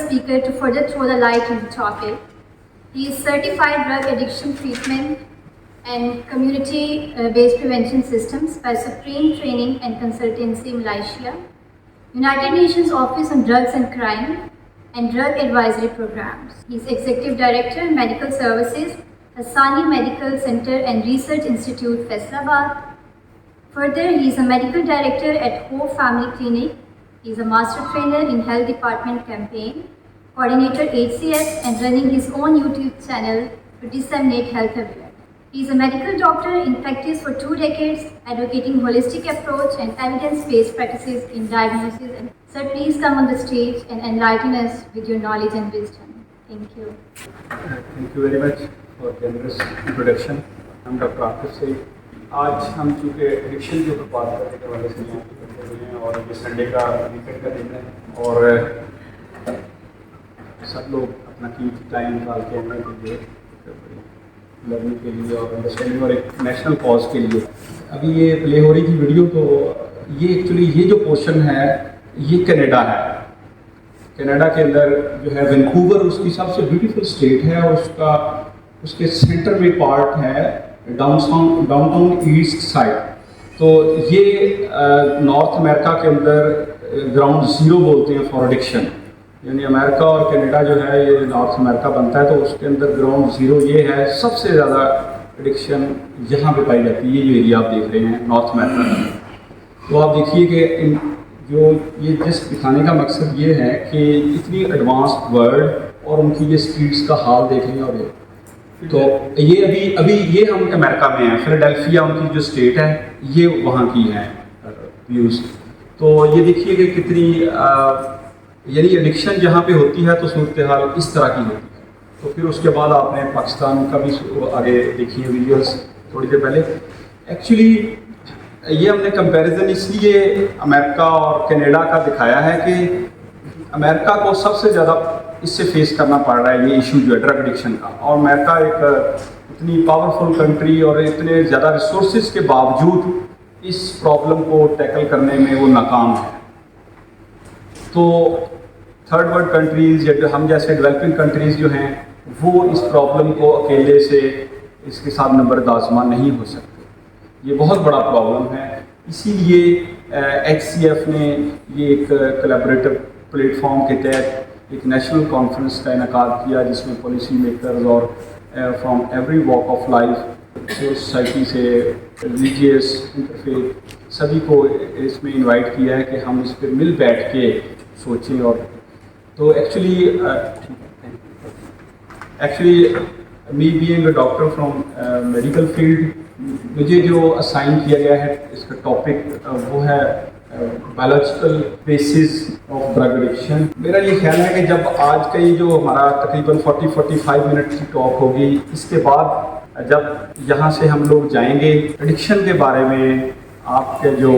speaker to further throw the light on the topic. He is certified drug addiction treatment and community-based prevention systems by Supreme Training and Consultancy Malaysia, United Nations Office on Drugs and Crime, and Drug Advisory Programs. He is Executive Director, Medical Services, Hassani Medical Center and Research Institute, Faisalabad. Further, he is a Medical Director at Hope Family Clinic. He is a Master Trainer in Health Department Campaign, Coordinator HCS, and running his own YouTube channel to disseminate health awareness. He is a medical doctor in practice for 2 decades, advocating holistic approach and evidence-based practices in diagnosis. And sir, please come on the stage and enlighten us with your knowledge and wisdom. Thank you. Thank you very much for generous introduction. I'm Dr. Atif Saeed. आज हम चूँकि addiction के ऊपर बात करने के वाले से यहाँ करते हुए हैं और ये संडे का वीकेंड का दिन है और सब लोग अपना कीमती टाइम निकाल के आने के लिए लर्निंग के लिए और अंडरस्टैंडिंग और एक नेशनल कॉज के लिए अभी ये प्ले हो रही थी वीडियो। तो ये एक्चुअली ये जो पोर्शन है ये कनाडा है। कनाडा के अंदर जो है वैंकूवर उसकी सबसे ब्यूटीफुल स्टेट है और उसके सेंटर में पार्ट है डाउनटाउन ईस्ट साइड। तो ये नॉर्थ अमेरिका के अंदर ग्राउंड ज़ीरो बोलते हैं फॉर एडिक्शन, यानी अमेरिका और कनाडा जो है ये नॉर्थ अमेरिका बनता है तो उसके अंदर ग्राउंड ज़ीरो ये है। सबसे ज़्यादा एडिक्शन यहाँ पे पाई जाती है, ये जो एरिया आप देख रहे हैं नॉर्थ अमेरिका में। तो आप देखिए कि जो ये जिस दिखाने का मकसद ये है कि इतनी एडवांस्ड वर्ल्ड और उनकी ये स्ट्रीट्स का हाल देखें। और तो ये अभी ये हम अमेरिका में हैं, फिलाडेल्फिया उनकी जो स्टेट है ये वहाँ की है व्यूज़। तो ये देखिए कि कितनी यानी एडिक्शन जहाँ पे होती है तो सूरत हाल इस तरह की होती है। तो फिर उसके बाद आपने पाकिस्तान का भी आगे देखी है वीडियोस थोड़ी देर पहले। एक्चुअली ये हमने कंपैरिजन इसलिए अमेरिका और कनाडा का दिखाया है कि अमेरिका को सबसे ज़्यादा इससे फेस करना पड़ रहा है ये इशू जो है ड्रग एडिक्शन का। और अमेरिका एक इतनी पावरफुल कंट्री और इतने ज़्यादा रिसोर्सेज के बावजूद इस प्रॉब्लम को टैकल करने में वो नाकाम है। तो थर्ड वर्ल्ड कंट्रीज़ या हम जैसे डेवलपिंग कंट्रीज़ जो हैं वो इस प्रॉब्लम को अकेले से इसके साथ नंबरद आज़मा नहीं हो सकते। ये बहुत बड़ा प्रॉब्लम है। इसीलिए HCF ने ये एक कोलैबोरेटिव प्लेटफॉर्म के तहत एक नेशनल कॉन्फ्रेंस का इनेकाद किया जिसमें पॉलिसी मेकर्स और from every walk of life society से रिलीजियस इंटरफेथ सभी को इसमें इनवाइट किया है कि हम इस पर मिल बैठ के सोचें। और तो actually me being a doctor from medical field मुझे जो असाइन किया गया है इसका टॉपिक वो है biological basis of drug addiction. मेरा ये ख्याल है कि जब आज का ये जो हमारा तकरीबन 40-45 मिनट की टॉक होगी इसके बाद जब यहाँ से हम लोग जाएंगे एडिक्शन के बारे में आपके जो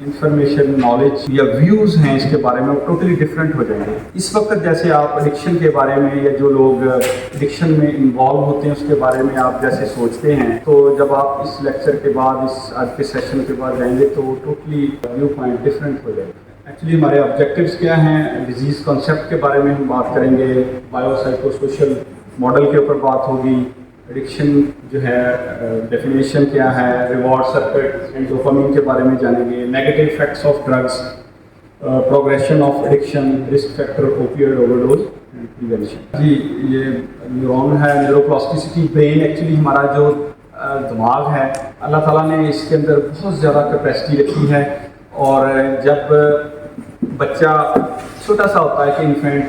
इंफॉर्मेशन नॉलेज या व्यूज़ हैं इसके बारे में वो टोटली डिफरेंट हो जाएंगे। इस वक्त जैसे आप एडिक्शन के बारे में या जो लोग एडिक्शन में इन्वॉल्व होते हैं उसके बारे में आप जैसे सोचते हैं तो जब आप इस लेक्चर के बाद इस आज के सेशन के बाद जाएंगे तो टोटली व्यू पॉइंट डिफरेंट हो जाएगा। एक्चुअली हमारे ऑब्जेक्टिव्स क्या हैं, डिजीज़ कॉन्सेप्ट के बारे में हम बात करेंगे, बायोसाइकोसोशल मॉडल के ऊपर बात होगी, एडिक्शन जो है डेफिनेशन क्या है, रिवॉर्ड सर्किट एंड डोपामिन के बारे में जानेंगे, negative effects of drugs, progression of addiction, risk factor opioid overdose and prevention. जी ये न्यूरॉन है, न्यूरोप्लास्टिसिटी, ब्रेन एक्चुअली हमारा जो दिमाग है अल्लाह ताला ने इसके अंदर बहुत ज़्यादा कैपेसिटी रखी है। और जब बच्चा छोटा सा होता है कि इन्फेंट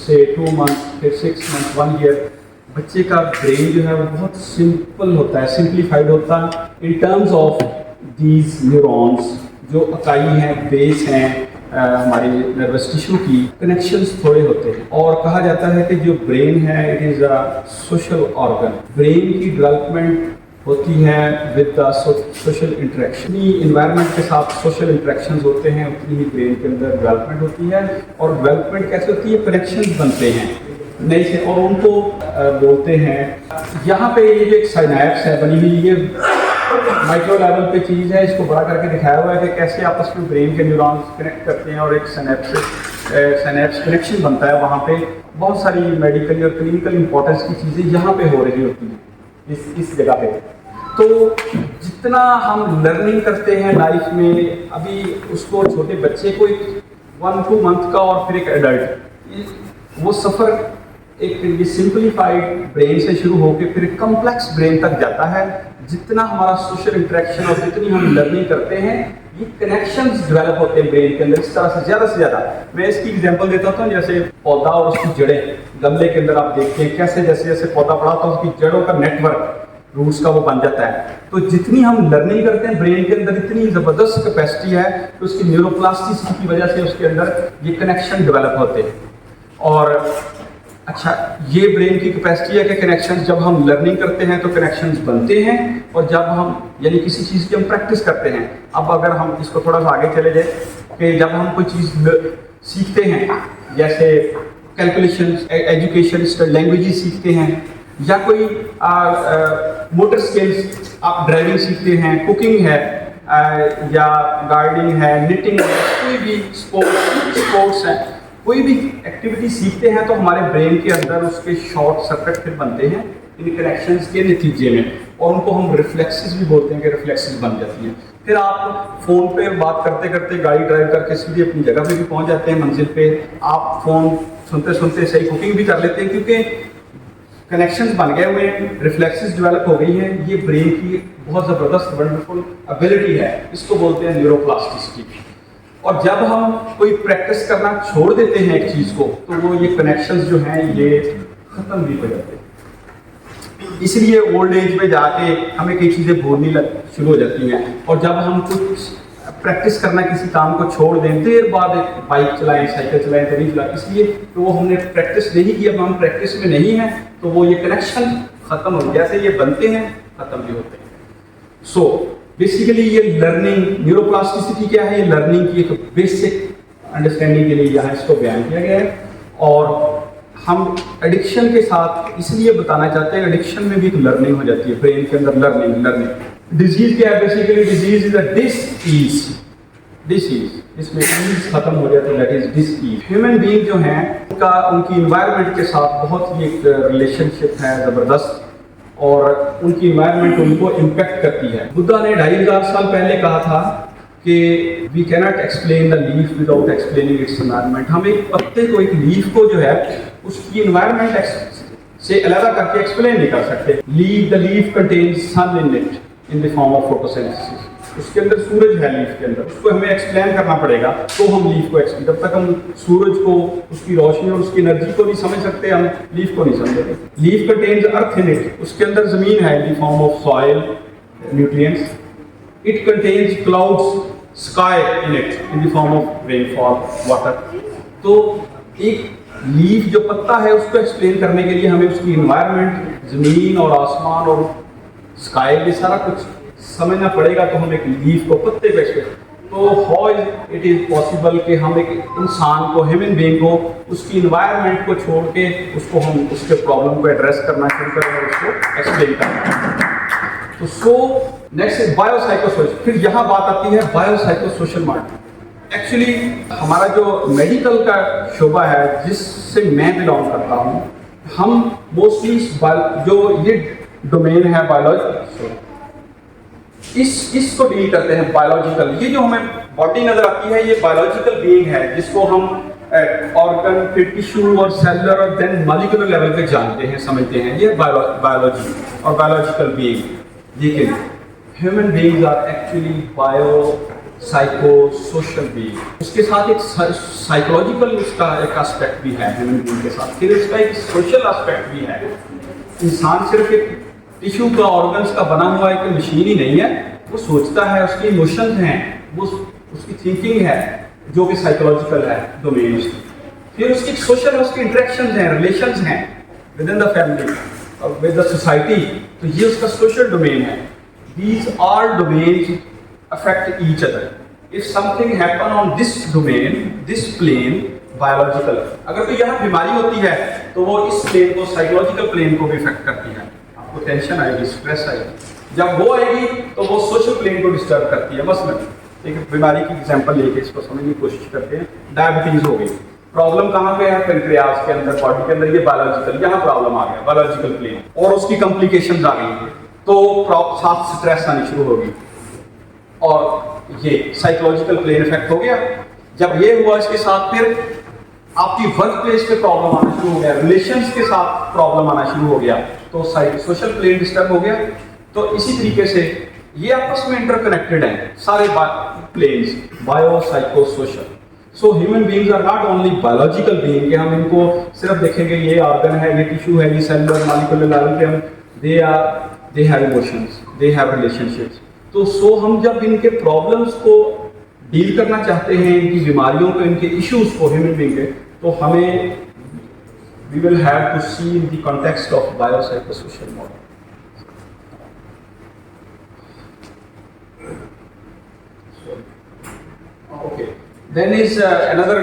से 2 मंथ फिर 6 मंथ 1 ईयर बच्चे का ब्रेन जो है वो बहुत सिंपल होता है, सिंप्लीफाइड होता है in terms of these neurons जो इकाई हैं, बेस हैं हमारी नर्वस टिश्यू की, कनेक्शंस थोड़े होते हैं। और कहा जाता है कि जो ब्रेन है it is a social organ. Brain की डेवलपमेंट होती है with the social interaction. Environment के साथ सोशल इंटरेक्शंस होते हैं उतनी ही ब्रेन के अंदर डेवलपमेंट होती है। और डेवलपमेंट कैसे होती है, कनेक्शंस बनते हैं नए से और उनको बोलते हैं। यहाँ पे ये जो एक साइनैप्स है बनी हुई, माइक्रो लेवल पे चीज़ है, इसको बड़ा करके दिखाया हुआ है कि कैसे आपस में ब्रेन के न्यूरॉन्स कनेक्ट करते हैं और एक सिनेप्स कनेक्शन बनता है। वहाँ पे बहुत सारी मेडिकल और क्लिनिकल इंपॉर्टेंस की चीज़ें यहाँ पे हो रही होती हैं इस जगह पे। तो जितना हम लर्निंग करते हैं लाइफ में, अभी उसको छोटे बच्चे को एक 1-2 मंथ का और फिर एक एडल्ट, वो सफ़र एक ये सिंपलीफाइड ब्रेन से शुरू होकर फिर कॉम्प्लेक्स ब्रेन तक जाता है। जितना हमारा सोशल इंटरेक्शन और जितनी हम लर्निंग करते हैं, ये कनेक्शंस डेवलप होते हैं ब्रेन के अंदर इस तरह से ज़्यादा से ज़्यादा। मैं इसकी एग्जांपल देता हूँ, जैसे पौधा और उसकी जड़ें, गमले के अंदर आप देखते हैं कैसे जैसे जैसे पौधा बढ़ा तो उसकी जड़ों का नेटवर्क, रूट्स का वो बन जाता है। तो जितनी हम लर्निंग करते हैं ब्रेन के अंदर, इतनी ज़बरदस्त कैपेसिटी है कि उसकी न्यूरोप्लास्टिसिटी की वजह से उसके अंदर ये कनेक्शन डेवलप होते हैं। और अच्छा, ये ब्रेन की कैपेसिटी है कि कनेक्शंस जब हम लर्निंग करते हैं तो कनेक्शंस बनते हैं, और जब हम यानी किसी चीज़ की हम प्रैक्टिस करते हैं। अब अगर हम इसको थोड़ा सा आगे चले जाए कि जब हम कोई चीज़ सीखते हैं, जैसे कैलकुलेशन, एजुकेशन, लैंग्वेजेस सीखते हैं, या कोई मोटर स्किल्स, आप ड्राइविंग सीखते हैं, कुकिंग है, या गार्डनिंग है, निटिंग है, कोई भी स्पोर्ट्स है, कोई भी एक्टिविटी सीखते हैं तो हमारे ब्रेन के अंदर उसके शॉर्ट सर्किट फिर बनते हैं इन कनेक्शंस के नतीजे में, और उनको हम रिफ्लेक्सेस भी बोलते हैं कि रिफ्लेक्सेस बन जाती हैं। फिर आप फ़ोन पे बात करते करते गाड़ी ड्राइव करके सीधे अपनी जगह पे भी पहुंच जाते हैं, मंजिल पे। आप फ़ोन सुनते सुनते सही कुकिंग भी कर लेते हैं, क्योंकि कनेक्शंस बन गए हुए हैं, रिफ्लेक्सेस डेवलप हो गई हैं। ये ब्रेन की बहुत ज़बरदस्त वंडरफुल एबिलिटी है, इसको बोलते हैं न्यूरोप्लास्टिसिटी। और जब हम कोई प्रैक्टिस करना छोड़ देते हैं एक चीज़ को, तो वो ये कनेक्शंस जो हैं ये ख़त्म भी हो जाते हैं। इसलिए ओल्ड एज में जाके हमें कई चीज़ें भूलनी शुरू हो जाती हैं। और जब हम कुछ प्रैक्टिस करना किसी काम को छोड़ दें, देर बाद बाइक चलाएं, साइकिल चलाएं, तो नहीं चलाएं, इसलिए तो वो हमने प्रैक्टिस नहीं की। अब हम प्रैक्टिस में नहीं हैं तो वो ये कनेक्शन ख़त्म हो, जैसे ये बनते हैं ख़त्म भी होते हैं। सो बेसिकली ये लर्निंग, न्यूरोप्लास्टिसिटी क्या है, ये लर्निंग की एक बेसिक अंडरस्टैंडिंग के लिए यहाँ इसको बयान किया गया है। और हम एडिक्शन के साथ इसलिए बताना चाहते हैं, एडिक्शन में भी एक लर्निंग हो जाती है ब्रेन के अंदर, लर्निंग। डिजीज क्या है, basically disease is a disease, इसमें ईज खत्म हो जाता है, that is disease. Human being जो हैं उनकी इन्वायरमेंट के साथ बहुत ही एक रिलेशनशिप है ज़बरदस्त, और उनकी इन्वायरमेंट उनको इम्पैक्ट करती है। बुद्धा ने 2500 साल पहले कहा था कि we cannot explain the leaf without explaining its environment. हम एक पत्ते को, एक लीफ को जो है उसकी इन्वायरमेंट से अलग करके एक्सप्लेन नहीं कर सकते। The leaf contains sun in it in the form of photosynthesis. उसके अंदर सूरज है, लीफ के अंदर, उसको हमें एक्सप्लेन करना पड़ेगा तो हम लीफ को एक्सप्लेन। जब तक हम सूरज को, उसकी रोशनी और उसकी एनर्जी को नहीं समझ सकते, हम लीफ को नहीं समझेंगे। Leaf contains earth in it, उसके अंदर जमीन है इन the form of soil, nutrients. It contains clouds, sky in it in the form of rainfall, water. तो एक लीफ जो पत्ता है उसको एक्सप्लेन करने के लिए हमें उसकी इन्वायरमेंट, जमीन और आसमान और स्काई, ये सारा कुछ समझना पड़ेगा, तो हम एक लीफ को, पत्ते को एक्सप्लेन। तो हाउ इट इज पॉसिबल कि हम एक इंसान को, ह्यूमन बीइंग को, उसकी इन्वायरमेंट को छोड़ के उसको हम उसके प्रॉब्लम को एड्रेस करना शुरू करें और उसको एक्सप्लेन करना। तो सो नेक्स्ट बायोसाइकोसोशल। फिर यहाँ बात आती है बायोसाइकोसोशल मॉडल। एक्चुअली हमारा जो मेडिकल का शोबा है जिससे मैं बिलोंग करता हूँ, हम मोस्टली जो ये डोमेन है बायोलॉजी, इसको डील करते हैं बायोलॉजिकल। ये जो हमें बॉडी नजर आती है ये बायोलॉजिकल बीइंग है, जिसको हम ऑर्गन, फिर टिश्यू और सेलुलर और देन मॉलिक्यूलर लेवल पे जानते हैं, समझते हैं। ये बायोलॉजी और बायोलॉजिकल बीइंग। लेकिन human beings are actually bio psycho social being. उसके साथ एक साइकोलॉजिकल उसका एक एस्पेक्ट भी है ह्यूमन बीइंग के साथ, फिर इसका एक सोशल एस्पेक्ट भी है। इंसान सिर्फ एक टिश्यू का, ऑर्गन्स का बना हुआ एक मशीन ही नहीं है, वो सोचता है, उसके इमोशंस हैं, वो उसकी थिंकिंग है जो कि साइकोलॉजिकल है डोमेन उसकी। फिर उसकी सोशल, उसके इंटरेक्शंस हैं, रिलेशंस हैं विद इन द फैमिली और विद द सोसाइटी, तो ये उसका सोशल डोमेन है। These are domains affect each other. If something happen on this domain, this plane, biological, अगर कोई यहाँ बीमारी होती है तो वो इस प्लेन को, साइकोलॉजिकल प्लेन को भी इफेक्ट करती है। आपको टेंशन आएगी, स्ट्रेस आएगी, जब वो आएगी तो वो सोशल प्लेन को डिस्टर्ब करती है। मसलन एक बीमारी की एग्जांपल लेके इसको समझने की कोशिश करते हैं। डायबिटीज हो गई, प्रॉब्लम कहाँ पे है? पेनक्रियाज के अंदर, बॉडी के अंदर, ये बायोलॉजिकल, यहाँ प्रॉब्लम आ गया बायोलॉजिकल प्लेन, और उसकी कॉम्प्लिकेशंस आ गई, तो साथ स्ट्रेस आनी शुरू होगी, और ये साइकोलॉजिकल प्लेन इफेक्ट हो गया। जब ये हुआ, इसके साथ फिर आपकी वर्क प्लेस पे प्रॉब्लम आना शुरू हो गया, रिलेशंस के साथ प्रॉब्लम आना शुरू हो गया, तो सोशल प्लेन डिस्टर्ब हो गया। तो इसी तरीके से ये आपस में इंटरकनेक्टेड हैं सारे planes, bio, psycho, social. So human beings are not only biological being कि हम इनको सिर्फ देखेंगे ये ऑर्गन है, ये टिश्यू है, ये सेलुलर मॉलिक्यूलर लेवल पे हम they have emotions, they have relationships. तो सो हम जब इनके प्रॉब्लम्स को डील करना चाहते हैं, इनकी बीमारियों को, इनके इश्यूज को ह्यूमन बीइंग के, तो हमें we will have to see in the context of biopsychosocial model. Okay, then is another,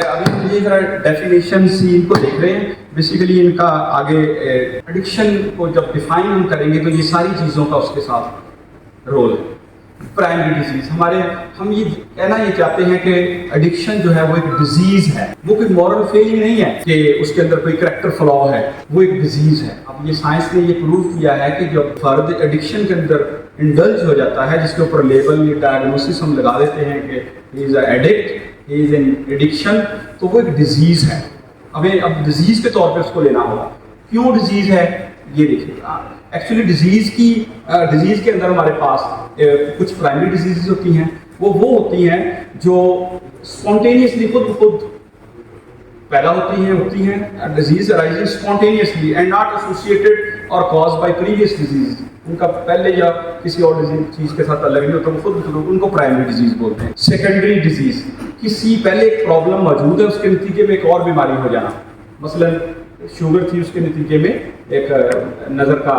अभी ये जरा डेफिनेशन सी इनको देख रहे हैं। बेसिकली इनका आगे एडिक्शन को जब डिफाइन हम करेंगे तो ये सारी चीज़ों का उसके साथ रोल है। प्राइमरी डिजीज, हम ये कहना ये चाहते हैं कि एडिक्शन जो है वो एक डिजीज है, वो कोई मॉरल फेलिंग नहीं है कि उसके अंदर कोई करैक्टर फ्लॉ है, वो एक डिजीज है। अब ये साइंस ने ये प्रूव किया है कि जब फर्द एडिक्शन के अंदर इंडल्ज हो जाता है, जिसके ऊपर लेबल या डायग्नोसिस हम लगा देते हैं कि he is addict, he is in addiction, तो वो एक डिजीज है। हमें अब डिजीज के तौर पे उसको लेना होगा। क्यों डिजीज है ये देखिए। एक्चुअली डिजीज के अंदर हमारे पास कुछ प्राइमरी डिजीज होती हैं, वो होती हैं जो स्पॉन्टेनियसली खुद पैदा होती हैं। Disease arising spontaneously and not associated और कॉज बाय प्रीवियस डिजीज। उनका पहले या किसी और चीज के साथ अलग नहीं होता, वो खुद उनको प्राइमरी डिजीज बोलते हैं। सेकेंडरी डिजीज, किसी पहले एक प्रॉब्लम मौजूद है, उसके नतीजे में एक और बीमारी हो जाना। मसलन शुगर थी, उसके नतीजे में एक नज़र का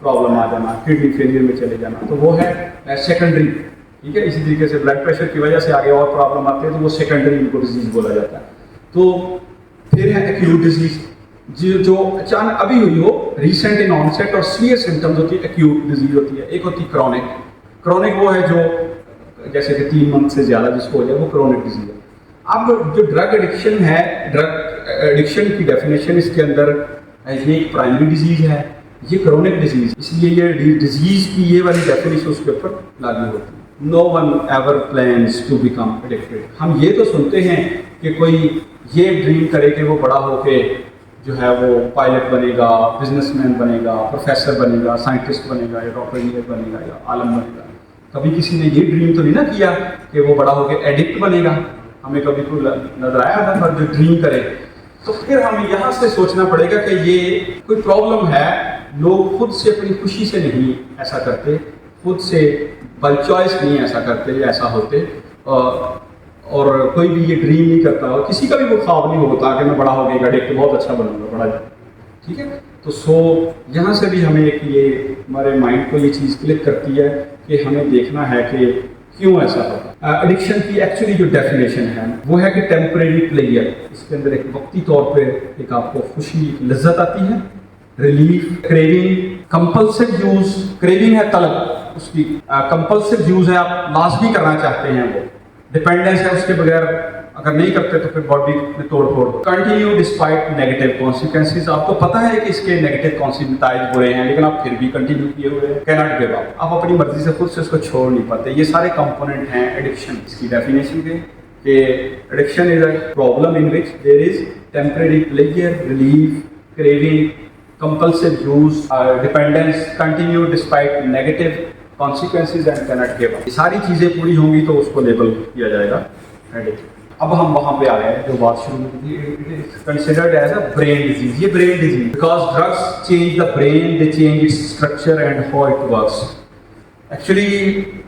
प्रॉब्लम आ जाना, किडनी फेलियर में चले जाना, तो वो है सेकेंडरी। ठीक है, इसी तरीके से ब्लड प्रेशर की वजह से आगे और प्रॉब्लम आती है, तो वो सेकेंडरी इनको डिजीज बोला जाता है। तो फिर है एक्यूट डिजीज, जो अचानक अभी हुई हो, रिसेंट इन ऑनसेट और सीवियर सिम्टम्स होती है, एक्यूट डिजीज होती है। एक होती है क्रॉनिक वो है जो जैसे कि 3 मंथ से ज़्यादा जिसको हो जाए, वो क्रॉनिक डिजीज है। अब जो ड्रग एडिक्शन है, ड्रग एडिक्शन की डेफिनेशन इसके अंदर ये एक प्राइमरी डिजीज है, ये क्रॉनिक डिजीज, इसलिए ये डिजीज की ये वाली डेफिनेशन उसके ऊपर लागू होती है। No one ever plans to become addicted. हम ये तो सुनते हैं कि कोई ये ड्रीम करे कि वो बड़ा होके जो है वो पायलट बनेगा, बिजनेसमैन बनेगा, प्रोफेसर बनेगा, साइंटिस्ट बनेगा, या डॉक्टर इंजीनियर बनेगा, या आलम बनेगा। कभी किसी ने ये ड्रीम तो नहीं ना किया कि वो बड़ा होके एडिक्ट बनेगा। हमें कभी कोई नजर आया था पर जो ड्रीम करे, तो फिर हमें यहाँ से सोचना पड़ेगा कि ये कोई प्रॉब्लम है। लोग खुद से अपनी खुशी से नहीं ऐसा करते, खुद से बाय चॉइस नहीं ऐसा करते या ऐसा होते, और कोई भी ये ड्रीम नहीं करता, और किसी का भी वो ख्वाब नहीं होता कि मैं बड़ा हो गया एडिक्ट बहुत अच्छा बनूंगा बड़ा। ठीक है, तो यहाँ से भी हमें एक ये हमारे माइंड को ये चीज़ क्लिक करती है कि हमें देखना है कि क्यों ऐसा होता है। एडिक्शन की एक्चुअली जो डेफिनेशन है वो है कि टेम्परेरी प्लेजर, इसके अंदर एक वक्ती तौर पे एक आपको खुशी, लज्जत आती है, relief, craving, compulsive use, craving है तलब उसकी, कंपल्सिव यूज है आप लाजमी करना चाहते हैं, वो डिपेंडेंस है, उसके बगैर अगर नहीं करते तो फिर बॉडी में तोड़ फोड़। कंटिन्यू डिस्पाइट नेगेटिव कॉन्सिक्वेंसेस, आपको पता है कि इसके नेगेटिव कॉन्सिक्वेंस बुरे हैं, लेकिन आप फिर भी कंटिन्यू किए हुए हैं। कैनॉट गिव अप, आप अपनी मर्जी से खुद से उसको छोड़ नहीं पाते। ये सारे कंपोनेंट हैं एडिक्शन इसकी डेफिनेशन के, कि addiction is a problem in which there is temporary pleasure, relief, craving, compulsive use, dependence, continue despite negative consequences and cannot give up. ये सारी चीजें पूरी होंगी तो उसको लेबल किया जाएगा एडिक्शन। अब हम वहाँ पे आ गए जो बात शुरू में थी, it is considered as a brain disease. ये brain disease because drugs change the brain, they change its structure and how it works. Actually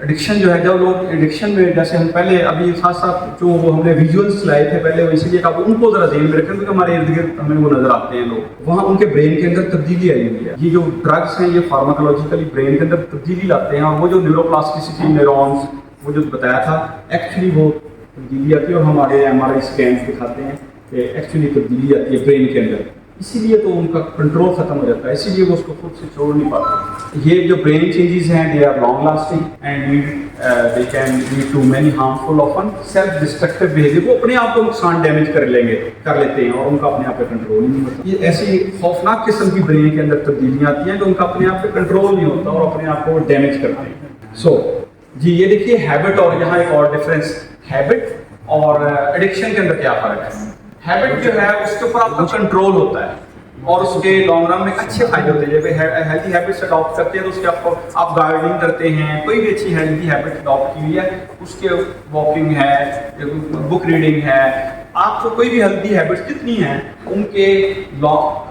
addiction जो है, जब लोग एडिक्शन में, जैसे हम पहले अभी साथ साथ जो वो हमने विजुअल्स लाए थे पहले, वो इसलिए आप उनको जरा ध्यान में रखें क्योंकि हमारे इर्द गिर्द हमें वो नजर आते हैं लोग, वहाँ उनके ब्रेन के अंदर तब्दीली आई हुई है। ये जो ड्रग्स हैं ये फार्माकोलॉजिकली ब्रेन के अंदर तब्दीली लाते हैं, और वो जो न्यूरोप्लास्टिसिटी, न्यूरॉन्स, वो जो बताया था एक्चुअली वो तब्दीली आती है, और हमारे MRI स्कैन दिखाते हैं कि एक्चुअली तब्दीली आती है ब्रेन के अंदर। इसीलिए तो उनका कंट्रोल खत्म हो जाता है, इसीलिए वो उसको खुद से छोड़ नहीं पाते। ये जो ब्रेन चेंजेस हैं they are long lasting and they can lead to many harmful often self destructive behaviour. वो अपने आप को नुकसान डैमेज कर लेते हैं और उनका अपने आप पे कंट्रोल नहीं होता। ये ऐसी खौफनाक किस्म की ब्रेन के अंदर तब्दीलियाँ आती हैं कि उनका अपने आप पे कंट्रोल नहीं होता और अपने आप को डैमेज करते हैं। सो जी ये देखिए हैबिट, और यहाँ एक और डिफरेंस, हैबिट और एडिक्शन के अंदर क्या फर्क है। हैबिट जो है उसके ऊपर आपका कंट्रोल होता है और उसके लॉन्ग रन में अच्छे फायदे होते हैं। जब हेल्थी हैबिट्स अडॉप्ट करते हैं तो उसके आपको आप गार्डनिंग करते हैं, कोई भी अच्छी हेल्थी हैबिट अडॉप्ट की हुई है, उसके वॉकिंग है, बुक रीडिंग है, आपको कोई भी हेल्थी हैबिट्स जितनी हैं उनके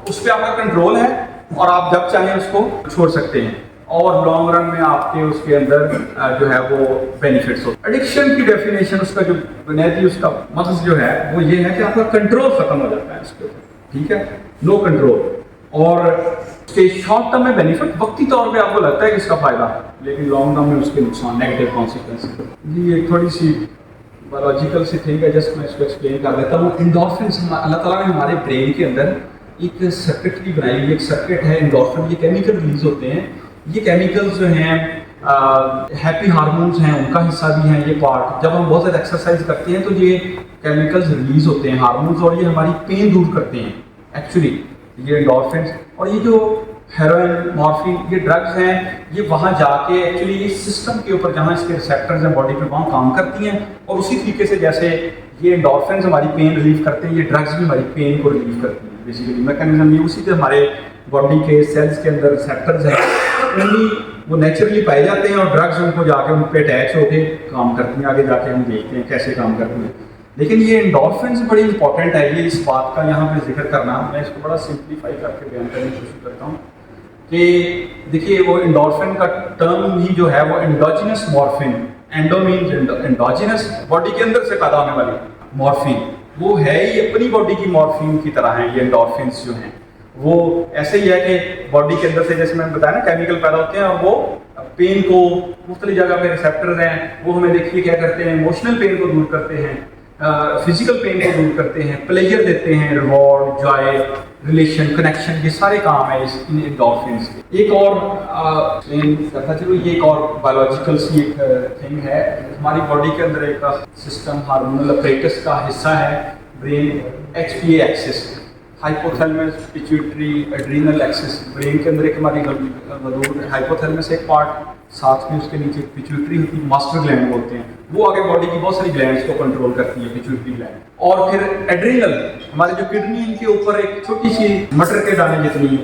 उस पर आपका कंट्रोल है और आप जब चाहें उसको छोड़ सकते हैं और लॉन्ग रन में आपके उसके अंदर जो है वो बेनिफिट्स हो। एडिक्शन की डेफिनेशन, उसका जो बुनियादी उसका मकसद जो है वो ये है कि आपका कंट्रोल खत्म हो जाता है उसके ऊपर, ठीक है, नो कंट्रोल। और उसके शॉर्ट टर्म में बेनिफिट, वक्ती तौर पे आपको लगता है कि इसका फायदा, लेकिन लॉन्ग टर्म में उसके नुकसान, नेगेटिव कॉन्सिक्वेंस। जी एक थोड़ी सी बायोलॉजिकल सी थिंग है, जस्ट मैं इसको एक्सप्लेन कर देता हूँ। एंडोर्फिन्स, अल्लाह ताला ने हमारे ब्रेन के अंदर एक सर्किटरी बनाई हुई, एक सर्किट है एंडोर्फिन, ये केमिकल रिलीज होते हैं। ये केमिकल्स जो हैं हैप्पी हार्मोन्स हैं, उनका हिस्सा भी हैं ये पार्ट। जब हम बहुत ज़्यादा एक्सरसाइज करते हैं तो ये केमिकल्स रिलीज होते हैं, हार्मोन्स, और ये हमारी पेन दूर करते हैं एक्चुअली, ये एंडोर्फिन्स। और ये जो हेरोइन, मॉर्फिन, ये ड्रग्स हैं, ये वहाँ जाके एक्चुअली इस सिस्टम के ऊपर जहाँ इसके रिसेप्टर्स हैं बॉडी पे, वहाँ काम करती हैं। और उसी तरीके से जैसे ये एंडोर्फिन्स हमारी पेन रिलीव करते हैं, ये ड्रग्स भी हमारी पेन को रिलीव करती हैं। बेसिकली मैकेनिज्म ये उसी से हमारे बॉडी के सेल्स के अंदर रिसेप्टर्स हैं, उनकी वो नेचुरली पाए जाते हैं और ड्रग्स उनको जाके उन पे अटैच होके काम करती हैं। आगे जाके हम देखते हैं कैसे काम करती हैं। लेकिन ये एंडोर्फिन्स बड़ी इंपॉर्टेंट है, ये इस बात का यहाँ पे जिक्र करना, मैं इसको बड़ा सिंप्लीफाई करके बयान करने की कोशिश करता हूँ कि देखिए वो एंडोर्फिन का टर्म ही जो है वो endogenous morphine, endo means endogenous, body के अंदर से पैदा होने वाली मॉर्फिन, वो है ही अपनी बॉडी की मॉर्फिन की तरह है। ये एंडोर्फिन्स जो हैं वो ऐसे ही है कि बॉडी के अंदर से, जैसे मैंने बताया ना, केमिकल पैदा होते हैं और वो पेन को मुख्तलिफ जगह पे रिसेप्टर्स हैं, वो हमें देखिए क्या करते हैं, इमोशनल पेन को दूर करते हैं, फिजिकल पेन को दूर करते हैं, प्लेजर देते हैं, रिवॉर्ड, जॉय, रिलेशन, कनेक्शन, ये सारे काम है इन एंडोर्फिन्स के। एक और करता चलो, ये एक और बायोलॉजिकल सी एक थिंग है हमारी बॉडी के अंदर, एक सिस्टम हार्मोनल अपरेटस का हिस्सा है brain, HPA axis, hypothalamus, pituitary, adrenal axis. Brain के अंदर एक हमारी हाइपोथैलेमस एक पार्ट, साथ में उसके नीचे पिट्यूटरी होती है, मास्टर ग्लैंड बोलते हैं, वो आगे बॉडी की बहुत सारी ग्लैंड्स को कंट्रोल करती है, पिट्यूटरी ग्लैंड। और फिर एड्रीनल, हमारे जो किडनी, इनके ऊपर एक छोटी सी मटर के दाने जितनी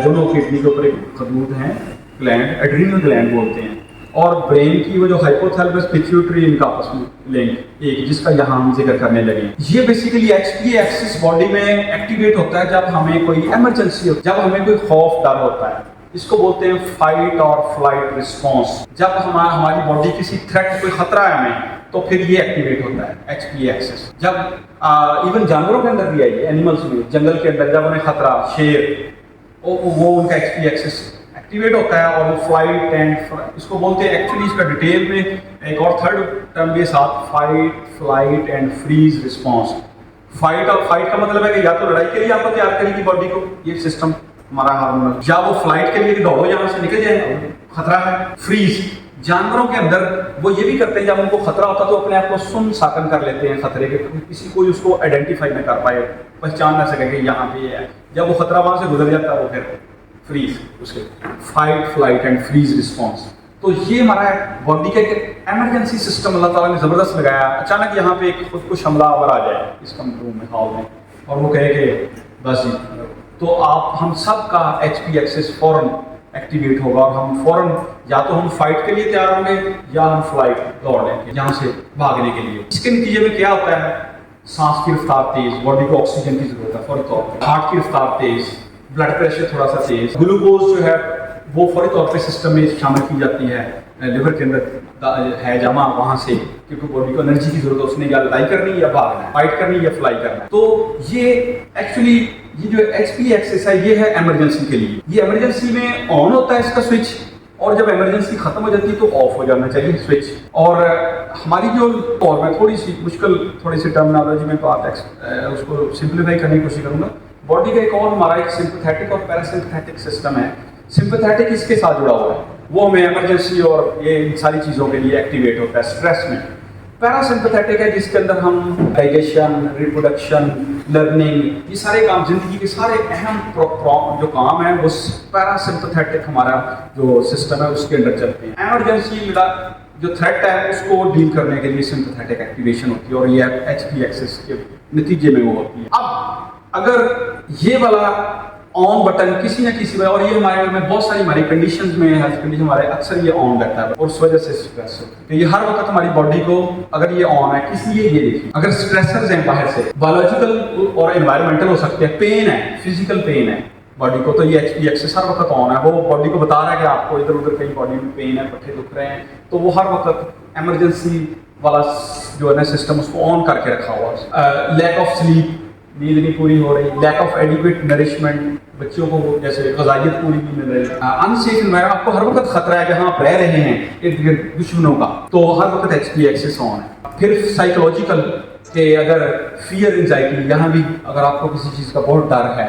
दोनों किडनी के ऊपर एक खदूद हैं ग्लैंड, एड्रीनल ग्लैंड बोलते हैं। और ब्रेन की वो जो हाइपोथैलेमस, पिट्यूटरी, इनका आपस में लिंक एक, जिसका यहाँ हम जिक्र करने लगे। ये बेसिकली HPA एक्सिस बॉडी में एक्टिवेट होता है जब हमें कोई इमरजेंसी हो, जब हमें कोई खौफ, डर होता है। इसको बोलते हैं फाइट और फ्लाइट रिस्पॉन्स। जब हमारी बॉडी किसी थ्रेट, कोई खतरा है हमें, तो फिर ये एक्टिवेट होता है HPA एक्सिस। जब इवन जानवरों के अंदर भी आई, एनिमल्स में, जंगल के अंदर जब उन्हें खतरा, शेर, वो उनका HPA एक्सिस एक्टिवेट होता है और वो फ्लाइट एंड, इसको बोलते हैं एक्चुअली, इसका डिटेल में एक और थर्ड टर्म के साथ, fight, flight and freeze response. Fight और फ्लाइट का मतलब है कि या तो लड़ाई के लिए आपको तैयार करेगी बॉडी को ये सिस्टम हमारा हार्मोनल, या वो फ्लाइट के लिए कि दौड़ो यहाँ से निकल जाए, खतरा है। फ्रीज, जानवरों के अंदर वो ये भी करते हैं, जब उनको खतरा होता है तो अपने आप को सुन साकन कर लेते हैं खतरे के, किसी को उसको आइडेंटिफाई न कर पाए, पहचान ना सके कि यहाँ पे है। जब वो खतरा वहां से गुजर जाता है वो फिर फ्रीज, उसके fight, flight and freeze response. तो ये हमारा बॉडी का एक इमरजेंसी सिस्टम अल्लाह ताला ने ज़बरदस्त लगाया। अचानक यहाँ पे एक खुद कुछ हमलावर आ जाए इस रूम में, हॉल में, और वो कहे कि बस जी, तो आप हम सब का HPA एक्सिस फौरन एक्टिवेट होगा और हम फौरन या तो हम फाइट के लिए तैयार होंगे या हम फ्लाइट दौड़ लेंगे यहाँ से भागने के लिए। इसके नतीजे में क्या होता है, सांस की रफ्तार तेज, बॉडी को ऑक्सीजन की जरूरत है फौरी तौर पर, हार्ट की रफ्तार तेज, ब्लड प्रेशर थोड़ा सा तेज, ग्लूकोज जो है वो फौरी तौर पे सिस्टम में शामिल की जाती है, लिवर के अंदर है जमा, वहाँ से, क्योंकि बॉडी को एनर्जी की जरूरत है, उसने या लड़ाई करनी या भागना है, फाइट करनी या फ्लाई करना है। तो ये एक्चुअली ये जो HPA एक्सिस है ये है इमरजेंसी के लिए। ये इमरजेंसी में ऑन होता है इसका स्विच, और जब इमरजेंसी खत्म हो जाती है तो ऑफ हो जाना चाहिए स्विच। और हमारी जो, और मैं थोड़ी सी मुश्किल थोड़ी सी टर्मिनोलॉजी में बात उसको सिंप्लीफाई करने की कोशिश करूंगा। बॉडी का एक और हमारा एक सिंपैथेटिक और पैरासिम्पैथेटिक सिस्टम है। सिंपैथेटिक इसके साथ जुड़ा हुआ है, वो हमें इमरजेंसी और ये इन सारी चीज़ों के लिए एक्टिवेट होता है स्ट्रेस में। पैरासिम्पैथेटिक है जिसके अंदर हम डाइजेशन, रिप्रोडक्शन, लर्निंग, ये सारे काम, जिंदगी के सारे अहम जो काम है वो पैरासिम्पैथेटिक हमारा जो सिस्टम है उसके अंदर चलते हैं। इमरजेंसी मिला जो थ्रेट है उसको डील करने के लिए सिंपैथेटिक एक्टिवेशन होती है और ये HP एक्सिस के नतीजे में वो होती है। अब अगर ये वाला ऑन बटन किसी न किसी वजह, और ये हमारे में बहुत सारी हमारी कंडीशंस में, हेल्थ कंडीशन हमारे अक्सर ये ऑन रहता है और उस वजह से स्ट्रेस होता है। तो ये हर वक्त हमारी बॉडी को अगर ये ऑन है किस लिए, ये देखिए अगर स्ट्रेसर्स हैं बाहर से, बायोलॉजिकल और एनवायरमेंटल हो सकते हैं, पेन है, फिजिकल पेन है बॉडी को, तो ये HP एक्सिस हर वक्त ऑन है। वो बॉडी को बता रहा है कि आपको इधर उधर कहीं बॉडी में पेन है, पट्टे दुख रहे हैं, तो वो हर वक्त इमरजेंसी वाला जो है ना सिस्टम उसको ऑन करके रखा हुआ। लैक ऑफ स्लीप, नींद नहीं पूरी हो रही, लैक ऑफ एडिक्वेट नरिशमेंट, बच्चों को जैसे ग़िज़ाइयत पूरी नहीं मिल रही, अनसेफ एनवायरनमेंट, आपको हर वक्त खतरा है जहाँ आप रह रहे हैं इर्द गिर्द दुश्मनों का, तो हर वक्त HP एक्सिस ऑन है। फिर साइकोलॉजिकल के अगर फियर, एंजाइटी, यहाँ भी अगर आपको किसी चीज़ का बहुत डर है,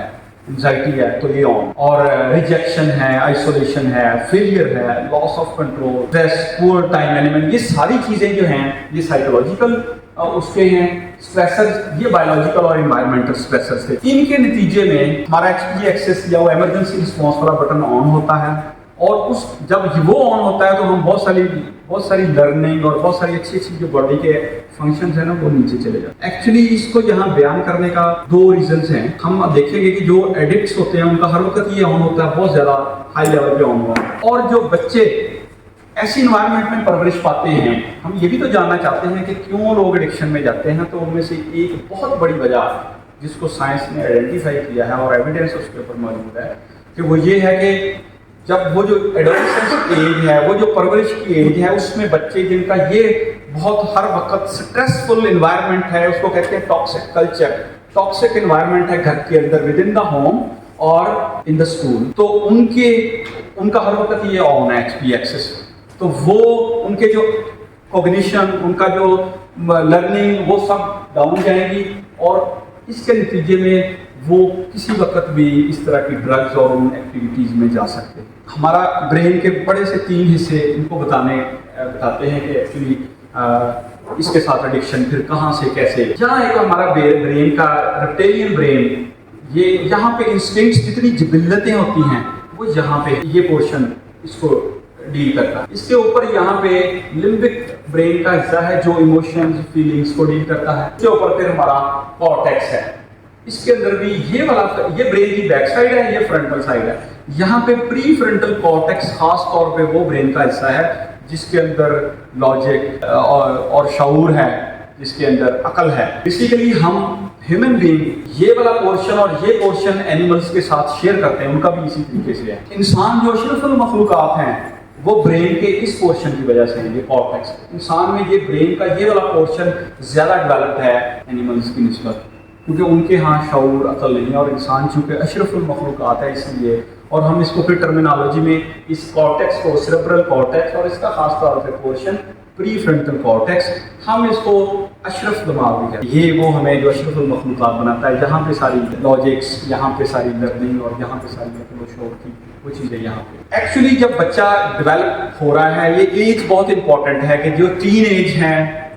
एंजाइटी है, तो ये ऑन। और रिजेक्शन है, आइसोलेशन है, फेलियर है, loss of control, stress, poor time management, ये सारी चीज़ें जो हैं ये साइकोलॉजिकल उसके हैं स्ट्रेसर्स, ये बायोलॉजिकल और एनवायरमेंटल स्ट्रेसर्स थे। इनके नतीजे में हमारा HP एक्सिस या वो इमरजेंसी रिस्पॉन्स वाला बटन ऑन होता है और उस जब वो ऑन होता है तो हम बहुत सारी लर्निंग और बहुत सारी अच्छी जो बॉडी के फंक्शंस हैं ना वो नीचे चले जाते हैं। एक्चुअली इसको यहाँ बयान करने का 2 रीजंस हैं। हम देखेंगे कि जो एडिक्ट्स होते हैं उनका हर वक्त ये ऑन होता है, बहुत ज़्यादा हाई लेवल पे ऑन हुआ, और जो बच्चे ऐसी इन्वायरमेंट में परवरिश पाते हैं, हम ये भी तो जानना चाहते हैं कि क्यों लोग एडिक्शन में जाते हैं। तो उनमें से एक बहुत बड़ी वजह जिसको साइंस ने आइडेंटिफाई किया है और एविडेंस उसके ऊपर मौजूद है कि वो ये है कि जब वो जो एडोलेसेंस एज है, वो जो परवरिश की एज है, उसमें बच्चे जिनका ये बहुत हर वक्त स्ट्रेसफुल इन्वायरमेंट है, उसको कहते हैं टॉक्सिक कल्चर, टॉक्सिक इन्वायरमेंट है घर के अंदर, विद इन द होम और इन द स्कूल, तो उनका हर वक्त ये ऑन है HP एक्सिस। तो वो उनके जो कॉग्निशन, उनका जो लर्निंग, वो सब डाउन जाएगी और इसके नतीजे में वो किसी वक्त भी इस तरह की ड्रग्स और उन एक्टिविटीज़ में जा सकते हैं। हमारा ब्रेन के बड़े से 3 हिस्से इनको बताते हैं कि एक्चुअली इसके साथ एडिक्शन फिर कहाँ से कैसे। यहाँ एक हमारा ब्रेन का रेप्टिलियन ब्रेन, ये यहाँ पे इंस्टिंक्ट्स, जितनी जिबिल्लतें होती हैं वो यहाँ पे ये पोर्शन इसको डील करता है। इसके ऊपर यहाँ पे लिम्बिक ब्रेन का हिस्सा है जो इमोशंस, फीलिंग्स को डील करता है। इसके ऊपर फिर हमारा कॉर्टेक्स है, इसके अंदर भी ये ब्रेन की बैक साइड है, ये फ्रंटल साइड है। यहाँ पे प्री फ्रंटल कॉर्टेक्स खास तौर पे वो ब्रेन का हिस्सा है जिसके अंदर लॉजिक और शऊर है, जिसके अंदर अकल है। बेसिकली हम ह्यूमन बीइंग ये वाला पोर्शन और ये पोर्शन एनिमल्स के साथ शेयर करते हैं, उनका भी इसी तरीके से है। इंसान जो अशरफुल मखलूकात हैं वो ब्रेन के इस पोर्शन की वजह से है, ये कॉर्टेक्स। इंसान में ये ब्रेन का ये वाला पोर्शन ज़्यादा डेवलप्ड है एनिमल्स की निस्बत, क्योंकि उनके यहाँ शऊर, अकल नहीं है, और इंसान चूँकि अशरफुल मखलूकात है इसलिए। और हम इसको फिर टर्मिनोलॉजी में इस कॉर्टेक्स को सेरेब्रल कॉर्टेक्स और इसका खास तौर पे पोर्शन प्री फ्रंटल कॉर्टेक्स, हम इसको अशरफ दिमाग भी कहते हैं। ये वो हमें जो अशरफुल मखलूकात बनाता है, जहाँ पे सारी लॉजिक्स, यहाँ पे सारी लर्निंग और यहाँ पे सारी शऊर की वो चीज़ें यहाँ पे। एक्चुअली जब बच्चा डेवलप हो रहा है, ये एज बहुत इंपॉर्टेंट है कि जो टीन एज है,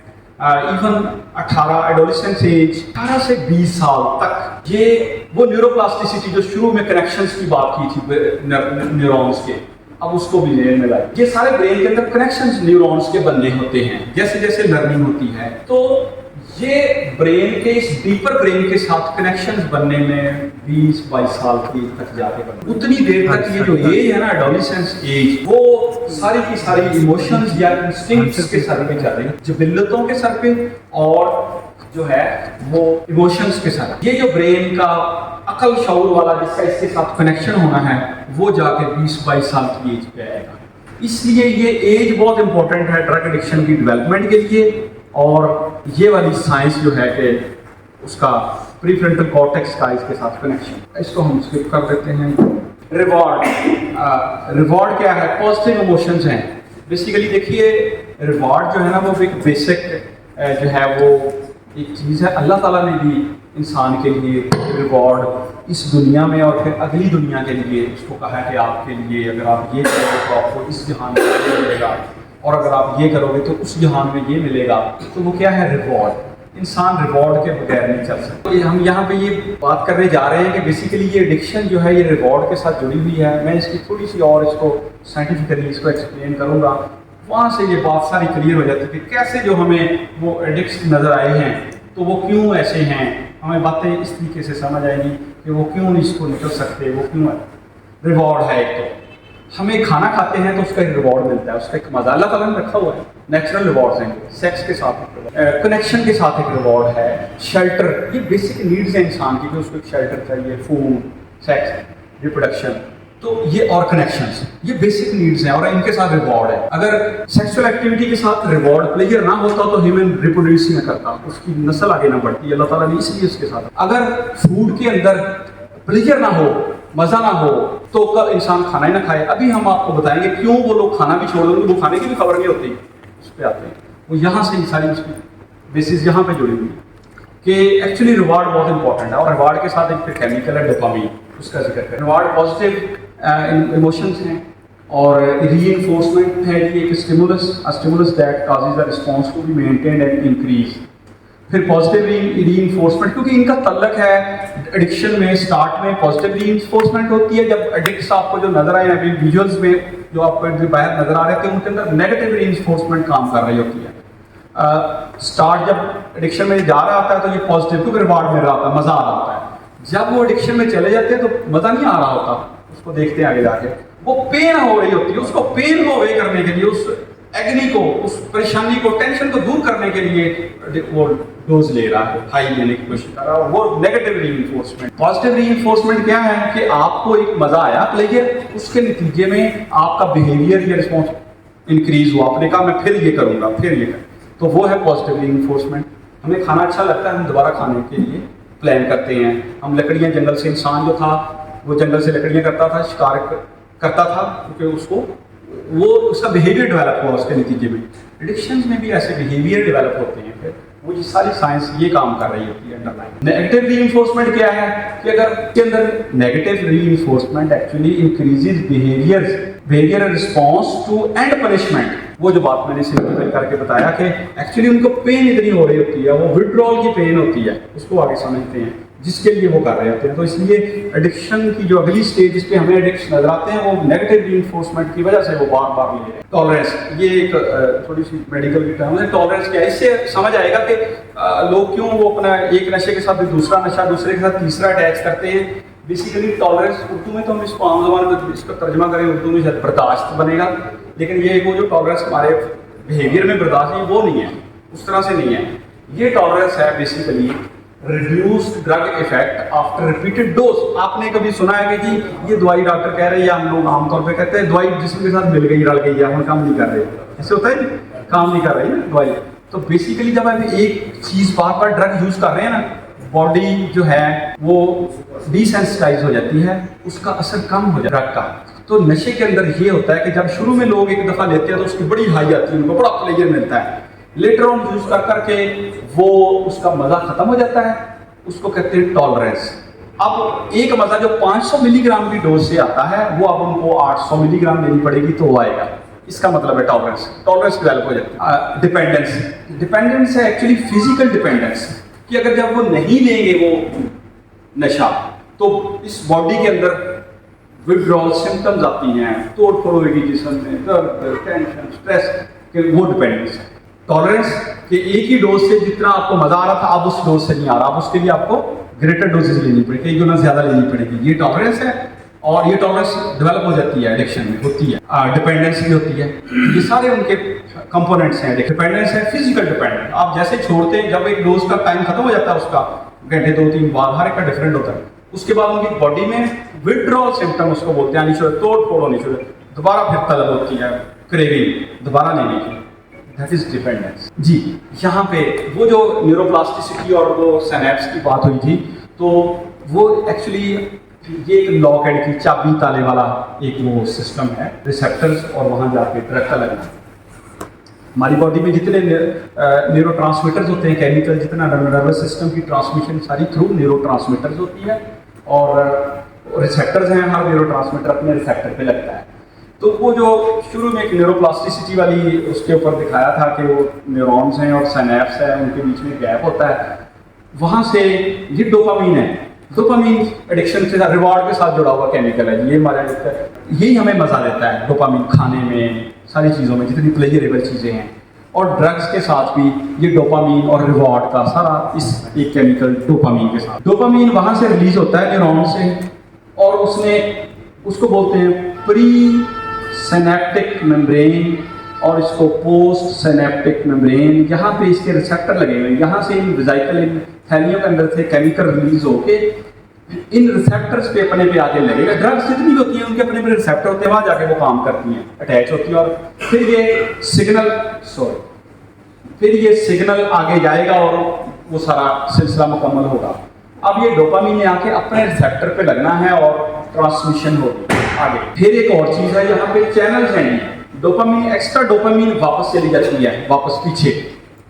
इवन 18 एडोलेसेंस एज 18 से 20 साल तक, ये वो न्यूरोप्लास्टिसिटी जो शुरू में कनेक्शंस की बात की थी न्यूरॉन्स के, अब उसको भी लेन में लाए। ये सारे ब्रेन के अंदर कनेक्शंस न्यूरॉन्स के बनने होते हैं जैसे जैसे लर्निंग होती है। तो ये ब्रेन के इस डीपर ब्रेन के साथ कनेक्शंस बनने में 20-22 साल की तक जाके बनते। उतनी देर तक ये जो एज है ना, एडोलेसेंस एज, वो सारी की सारी इमोशंस या इंस्टिंक्ट्स के सर पे चल रही है, जिबिल्लतों के सर पे, और जो है वो इमोशंस के साथ। ये जो ब्रेन का अकल शऊर वाला जिसका इसके साथ कनेक्शन होना है, वो जाके 20-22 साल की एज पे आएगा। इसलिए ये एज बहुत इंपॉर्टेंट है ड्रग एडिक्शन की डेवलपमेंट के लिए। और ये वाली साइंस जो है कि उसका प्रीफ्रंटल कॉर्टेक्स का इसके साथ कनेक्शन, इसको हम स्किप कर देते हैं। रिवॉर्ड क्या है? पॉजिटिव इमोशंस हैं। बेसिकली देखिए, रिवॉर्ड जो है ना वो एक बेसिक जो है वो एक चीज़ है। अल्लाह ताला ने भी इंसान के लिए रिवॉर्ड इस दुनिया में और फिर अगली दुनिया के लिए उसको कहा है कि आपके लिए अगर आप ये करोगे तो आपको इस जहान में ये मिलेगा, और अगर आप ये करोगे तो उस जहान में ये मिलेगा। तो वो क्या है? रिवॉर्ड। इंसान रिवॉर्ड के बगैर नहीं चल सकता। तो हम यहाँ पे ये बात करने जा रहे हैं कि बेसिकली ये एडिक्शन जो है ये रिवॉर्ड के साथ जुड़ी हुई है। मैं इसकी थोड़ी सी और इसको साइंटिफिकली इसको एक्सप्लेन करूँगा, वहाँ से ये बात सारी क्लियर हो जाती है कि कैसे जो हमें वो एडिक्ट्स नज़र आए हैं तो वो क्यों ऐसे हैं। हमें बातें इस तरीके से समझ आएगी कि वो क्यों इसको निकल सकते, वो क्यों है। रिवॉर्ड है एक, तो हमें खाना खाते हैं तो उसका एक रिवॉर्ड मिलता है, उसका एक मजा अल्लाह ताला ने रखा हुआ है। नेचुरल रिवॉर्ड्स हैं, सेक्स के साथ कनेक्शन के साथ एक रिवॉर्ड है। शेल्टर, ये बेसिक नीड्स हैं इंसान की कि उसको एक शेल्टर चाहिए, फूड, सेक्स, रिप्रोडक्शन, तो ये और कनेक्शंस, ये बेसिक नीड्स हैं और इनके साथ रिवॉर्ड है। अगर सेक्सुअल एक्टिविटी के साथ रिवॉर्ड प्लेजर ना होता तो ह्यूमन रिप्रोड्यूस ना करता, उसकी नस्ल आगे ना बढ़ती। अल्लाह ताला ने इसलिए उसके साथ, अगर फूड के अंदर प्लेजर ना हो, मजा ना हो, तो कब इंसान खाना ही ना खाए। अभी हम आपको बताएंगे क्यों वो लोग खाना भी छोड़ देंगे, वो खाने की भी खबर नहीं होती, उस पर आते हैं। वो यहाँ से सारी उसकी बेसिस यहाँ पे जुड़ी हुई है कि एक्चुअली रिवार्ड बहुत इंपॉर्टेंट है। और रिवार्ड के साथ एक केमिकल है डोपामीन, उसका जिक्र करें। रिवार्ड पॉजिटिव इमोशंस हैं और रीइंफोर्समेंट है कि एक stimulus that causes the response to be maintained and increase. फिर पॉजिटिव रीइंफोर्समेंट, क्योंकि इनका तल्लक है एडिक्शन में। स्टार्ट में पॉजिटिव रीइंफोर्समेंट होती है, जब एडिक्ट्स आपको जो नजर आए अभी विजुअल्स में जो आपको बाहर नजर आ रहे थे उनके अंदर नेगेटिव रीइंफोर्समेंट काम कर रही होती है। स्टार्ट जब एडिक्शन में जा रहा होता है तो ये पॉजिटिव, क्योंकि रिवार्ड मिल रहा होता है, मजा आ रहा होता है। जब वो एडिक्शन में चले जाते हैं तो मजा नहीं आ रहा होता, उसको देखते हैं आगे जाके, वो पेन हो रही होती है। उसको पेन को अवे करने के लिए, उस एग्नी को, उस परेशानी को, टेंशन को दूर करने के लिए वो डोज ले रहा है, हाई लेने की कोशिश कर रहा है। वो नेगेटिव रीइंफोर्समेंट। पॉजिटिव रीइंफोर्समेंट क्या है कि आपको एक मजा आया प्लेजर, उसके नतीजे में आपका बिहेवियर या रिस्पॉन्स इंक्रीज हुआ, आपने कहा मैं फिर ये करूंगा, फिर ये कर, तो वो है पॉजिटिव रीइंफोर्समेंट। हमें खाना अच्छा लगता है, हम दोबारा खाने के लिए प्लान करते हैं। हम लकड़ियां जंगल से, इंसान जो था वो जंगल से लकड़ियां करता था, शिकार करता था, क्योंकि उसको वो उसका बिहेवियर डेवलप हुआ उसके नतीजे में। एडिक्शन में भी ऐसे बिहेवियर डेवलप होते हैं, फिर वो ये सारी साइंस ये काम कर रही होती है अंडरलाइन। नेगेटिव रीइंफोर्समेंट क्या है कि अगर के अंदर negative reinforcement actually increases behaviour response to and punishment. वो जो बात मैंने सिंपलीफाई करके बताया कि एक्चुअली उनको पेन इतनी हो रही होती है, वो विड्रॉल की पेन होती है, उसको आगे समझते हैं जिसके लिए वो कर रहे होते हैं। तो इसलिए एडिक्शन की जो अगली स्टेज जिस पे हमें एडिक्शन नजर आते हैं वो नेगेटिव रीइंफोर्समेंट की वजह से वो बार बार ले रहे हैं। टॉलरेंस, ये एक थोड़ी सी मेडिकल की टर्म है। टॉलरेंस क्या है, इससे समझ आएगा कि लोग क्यों वो अपना एक नशे के साथ दूसरा नशा, दूसरे के साथ तीसरा अटैच करते हैं। बेसिकली टॉलरेंस, उर्दू में तो हम इसको आम ज़बान में इसका तर्जमा करें उर्दू में शायद बर्दाश्त बनेगा, लेकिन ये वो जो टॉलरेंस हमारे बिहेवियर में बर्दाश्त है वो नहीं है, उस तरह से नहीं है। ये टॉलरेंस है basically reduced drug effect after repeated dose. आपने कभी सुना है कि जी ये दवाई डॉक्टर कह रहे हैं, या हम लोग आमतौर पे कहते हैं दवाई जिस्म के साथ मिल गई, रल गई है, हम काम नहीं कर रहे, ऐसे होता है, काम नहीं कर रही ना दवाई। तो बेसिकली जब हम एक चीज बार बार ड्रग यूज कर रहे हैं ना, बॉडी जो है वो डिसेंसिटाइज हो जाती है, उसका असर कम हो जाता है ड्रग का। तो नशे के अंदर ये होता है कि जब शुरू में लोग एक दफा लेते हैं तो उसकी बड़ी हाई आती है, उनको बड़ा प्लेजर मिलता है। लेटर ऑन यूज कर करके वो उसका मजा खत्म हो जाता है, उसको कहते हैं टॉलरेंस। अब एक मजा जो 500 मिलीग्राम की डोज से आता है वो अब उनको 800 मिलीग्राम लेनी पड़ेगी तो वो आएगा। इसका मतलब है टॉलरेंस। टॉलरेंस डेवलप हो जाती है। डिपेंडेंस है एक्चुअली फिजिकल डिपेंडेंस, कि अगर जब वो नहीं लेंगे वो नशा तो इस बॉडी के अंदर विड्रॉल सिम्टम्स आती हैं, तोड़ फोड़ होगी जिसम में, दर्द, टेंशन, स्ट्रेस, कि वो डिपेंडेंस है। टॉलरेंस कि एक ही डोज से जितना आपको मजा आ रहा था अब उस डोज से नहीं आ रहा, अब उसके लिए आपको ग्रेटर डोजेस लेनी पड़ेगी, एक गुना ज्यादा लेनी पड़ेगी। ये टॉलरेंस है और ये टॉलरेंस डेवलप हो जाती है एडिक्शन में, होती है। डिपेंडेंस भी होती है। ये सारे उनके कंपोनेंट्स हैं। डिपेंडेंस है फिजिकल डिपेंडेंस, आप जैसे छोड़ते हैं, जब एक डोज का टाइम खत्म हो जाता है उसका, घंटे 2-3 बाद, हर एक का डिफरेंट होता है, उसके बाद उनकी बॉडी में विड्रॉल सिम्टम उसको बोलते हैं, शुरू तोड़ फोड़ होनी शुरू, दोबारा फिर तलब होती है, क्रेविंग दोबारा लेने की, दैट इज डिपेंडेंस। जी यहाँ पे वो जो न्यूरोप्लास्टिसिटी और वो सिनेप्स की बात हुई थी, तो वो एक्चुअली ये एक लॉक एंड की, चाबी ताले वाला एक वो सिस्टम है, रिसेप्टर्स और वहाँ जाके ड्रग का लगना। हमारी बॉडी में जितने न्यूरोट्रांसमीटर्स होते हैं केमिकल, जितना नर्वस सिस्टम की ट्रांसमिशन सारी थ्रू न्यूरोट्रांसमीटर्स होती है। और रिसेप्टर्स हैं, हर न्यूरोट्रांसमीटर अपने रिसेप्टर पे लगता है। तो वो जो शुरू में एक न्यूरोप्लास्टिसिटी वाली उसके ऊपर दिखाया था कि वो न्यूरॉन्स हैं और सिनैप्स है, उनके बीच में गैप होता है, वहाँ से ये डोपामीन है। डोपामीन एडिक्शन से रिवॉर्ड के साथ जुड़ा हुआ केमिकल है, ये हमारा यही हमें मज़ा देता है डोपामीन खाने में, सारी चीज़ों में जितनी प्लेजरेबल चीज़ें हैं। और ड्रग्स के साथ भी ये डोपामीन और रिवॉर्ड का सारा इस एक केमिकल डोपामीन के साथ। डोपामीन वहाँ से रिलीज होता है न्यूरॉन से, और उसको बोलते हैं प्री सिनेप्टिक मेम्ब्रेन और इसको पोस्ट सिनेप्टिक मेम्ब्रेन। यहाँ पे इसके रिसेप्टर लगे हुए हैं, यहाँ से इन वेसिकल इन थैलियों के अंदर से केमिकल रिलीज होके इन रिसेप्टर्स पे अपने पे आगे लगेगा। ड्रग्स जितनी होती हैं उनके अपने पे रिसेप्टर होते हैं, वहाँ जाके वो काम करती हैं, अटैच होती हैं, और फिर ये सिग्नल आगे जाएगा और वो सारा सिलसिला मुकम्मल होगा। अब ये डोपामीन ने आके अपने रिसेप्टर पे लगना है और ट्रांसमिशन होगी आगे। फिर एक और चीज़ है, यहाँ पे चैनल्स हैं, डोपामीन एक्स्ट्रा डोपामीन वापस चली जाती है, वापस पीछे,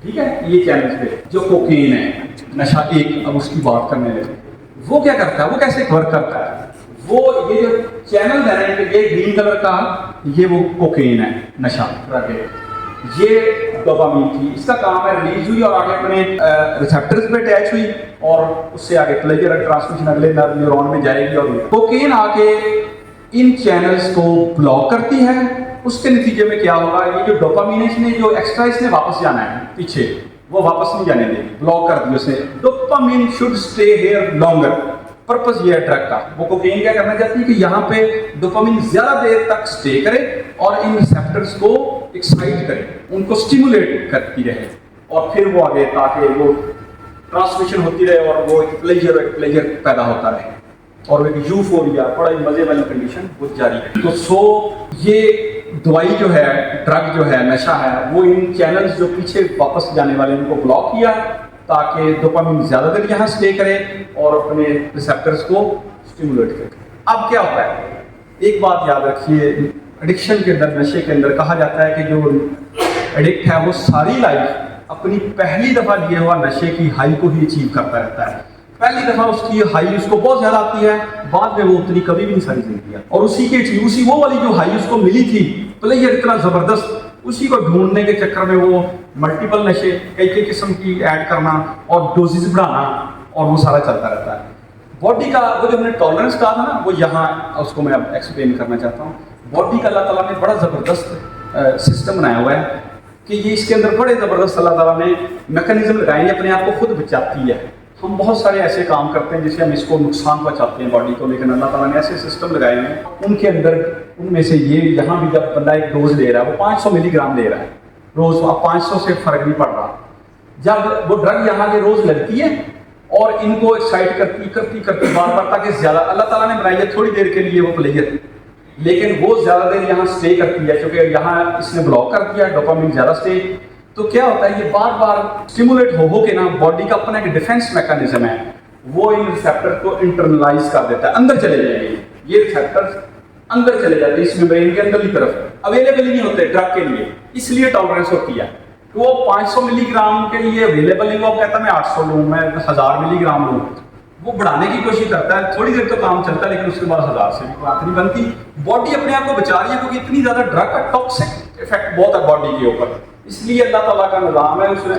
ठीक है, ये चैनल्स पे। जो कोकीन है, नशा एक, अब उसकी बात करने लगे, वो क्या करता है, वो कैसे वर्क करता है, वो ये जो चैनल है, ये ग्रीन कलर का, ये वो कोकीन है, नशा ड्रग है, ये डोपामीन थी, इसका काम है रिलीज हुई और आगे अपने रिसेप्टर्स पे अटैच हुई और उससे आगे प्लेजर ट्रांसमिशन अगले न्यूरॉन में जाएगी। और कोकेन आके इन चैनल्स को ब्लॉक करती है। उसके नतीजे में क्या होगा, ये जो डोपामीन है, इसने जो एक्स्ट्रा इसने वापस जाना है पीछे, वो वापस नहीं जाने देगी, ब्लॉक कर दी उसे। Dopamine should stay here longer, purpose ये है ड्रग का। वो कोकेन क्या करना चाहती है कि यहाँ पे डोपामीन ज्यादा देर तक स्टे करे और इन रिसेप्टर्स को एक्साइट करे, उनको स्टिमुलेट करती रहे, और फिर वो आगे ताकि वो ट्रांसमिशन होती रहे और वो एक प्लेजर पैदा होता रहे और एक यूफोरिया, बड़ा ही मजे वाली कंडीशन वो जारी है। तो ये दवाई जो है, ड्रग जो है, नशा है, वो इन चैनल्स जो पीछे वापस जाने वाले उनको ब्लॉक किया ताकि डोपामीन ज्यादा देर यहाँ स्टे करे और अपने रिसेप्टर्स को स्टिमुलेट करे। अब क्या होता है, एक बात याद रखिए, एडिक्शन के अंदर, नशे के अंदर कहा जाता है कि जो एडिक्ट है वो सारी लाइफ अपनी पहली दफा लिए हुआ नशे की हाई को ही अचीव करता रहता है। पहली दफा उसकी हाई उसको बहुत ज्यादा आती है, बाद में वो उतनी कभी भी नहीं सारी जिंदगी, और उसी वो वाली जो हाई उसको मिली थी, प्लेजर इतना जबरदस्त, उसी को ढूंढने के चक्कर में वो मल्टीपल नशे कई किस्म की ऐड करना और डोजेस बढ़ाना, और वो सारा चलता रहता है। बॉडी का वो जो हमने टॉलरेंस कहा था ना, वो यहाँ उसको मैं अब एक्सप्लेन करना चाहता हूँ। बॉडी का अल्लाह ताला ने बड़ा ज़बरदस्त सिस्टम बनाया हुआ है कि ये इसके अंदर बड़े ज़बरदस्त अल्लाह ताला ने मैकेनिज्म लगाए, अपने आप को खुद बचाती है। हम बहुत सारे ऐसे काम करते हैं जिससे हम इसको नुकसान पहुंचाते हैं बॉडी को, लेकिन अल्लाह ताला ने ऐसे सिस्टम लगाए हैं, उनके अंदर उनमें से ये यहाँ भी जब बंदा एक डोज ले रहा है, वो 500 मिलीग्राम ले रहा है रोज, अब 500 से फर्क नहीं पड़ रहा। जब वो ड्रग यहाँ के रोज लगती है और इनको एक्साइट करती बार बार, ताकि ज्यादा, अल्लाह ताला ने बनाई है थोड़ी देर के लिए वो प्लेजर, लेकिन वो ज्यादा देर यहाँ स्टे करती है, क्योंकि यहाँ इसने ब्लॉक कर दिया, डोपामीन ज्यादा स्टे। तो क्या होता है, ये बार बार स्टिमुलेट हो के ना, बॉडी का अपना एक डिफेंस मैकेनिज्म है, वो इन रिसेप्टर को इंटरनलाइज कर देता है, अंदर चले जाएंगे ये रिसेप्टर्स, अंदर चले जाते हैं इस मेम्ब्रेन के अंदर की तरफ, अवेलेबल ही नहीं होते ड्रग के लिए, इसलिए टॉलरेंस होती है। तो वो 500 मिलीग्राम के लिए अवेलेबल नहीं, वो कहता है मैं 800 लूँ, मैं 1000 मिलीग्राम लूँ, वो बढ़ाने की कोशिश करता है, थोड़ी देर तो काम चलता है, लेकिन उसके बाद 1000 से भी बात नहीं बनती। बॉडी अपने आप को बचा रही है, क्योंकि इतनी ज्यादा ड्रग का टॉक्सिक इफेक्ट बहुत है बॉडी के ऊपर, इसलिए अल्लाह ताला का निज़ाम है, उसने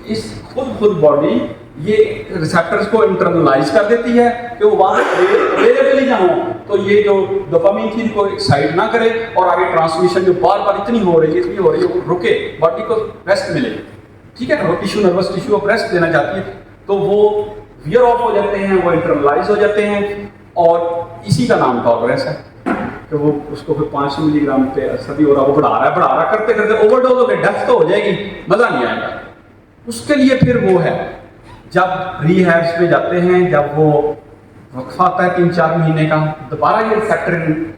इस खुद बॉडी ये रिसेप्टर्स को इंटरनलाइज कर देती है कि वो वहाँ अवेलेबल ही ना हो, तो ये जो डोपामीन थी इनको एक्साइट ना करे और आगे ट्रांसमिशन जो बार बार इतनी हो रही है वो रुके, बॉडी को रेस्ट मिले, ठीक है। वो टिश्यू, नर्वस टिश्यू को रेस्ट देना चाहती है, तो वो वियर ऑफ हो जाते हैं, वो इंटरनलाइज हो जाते हैं, और इसी का नाम टॉलरेंस है कि वो उसको फिर 500 मिलीग्राम पे असर भी हो रहा, वो बढ़ा रहा करते करते ओवरडोज हो गए, डेथ तो हो जाएगी, मजा नहीं आएगा। उसके लिए फिर वो है, जब रिहैब्स पे जाते हैं, जब वो वक्फा आता है 3-4 महीने का, दोबारा ये रिसेप्टर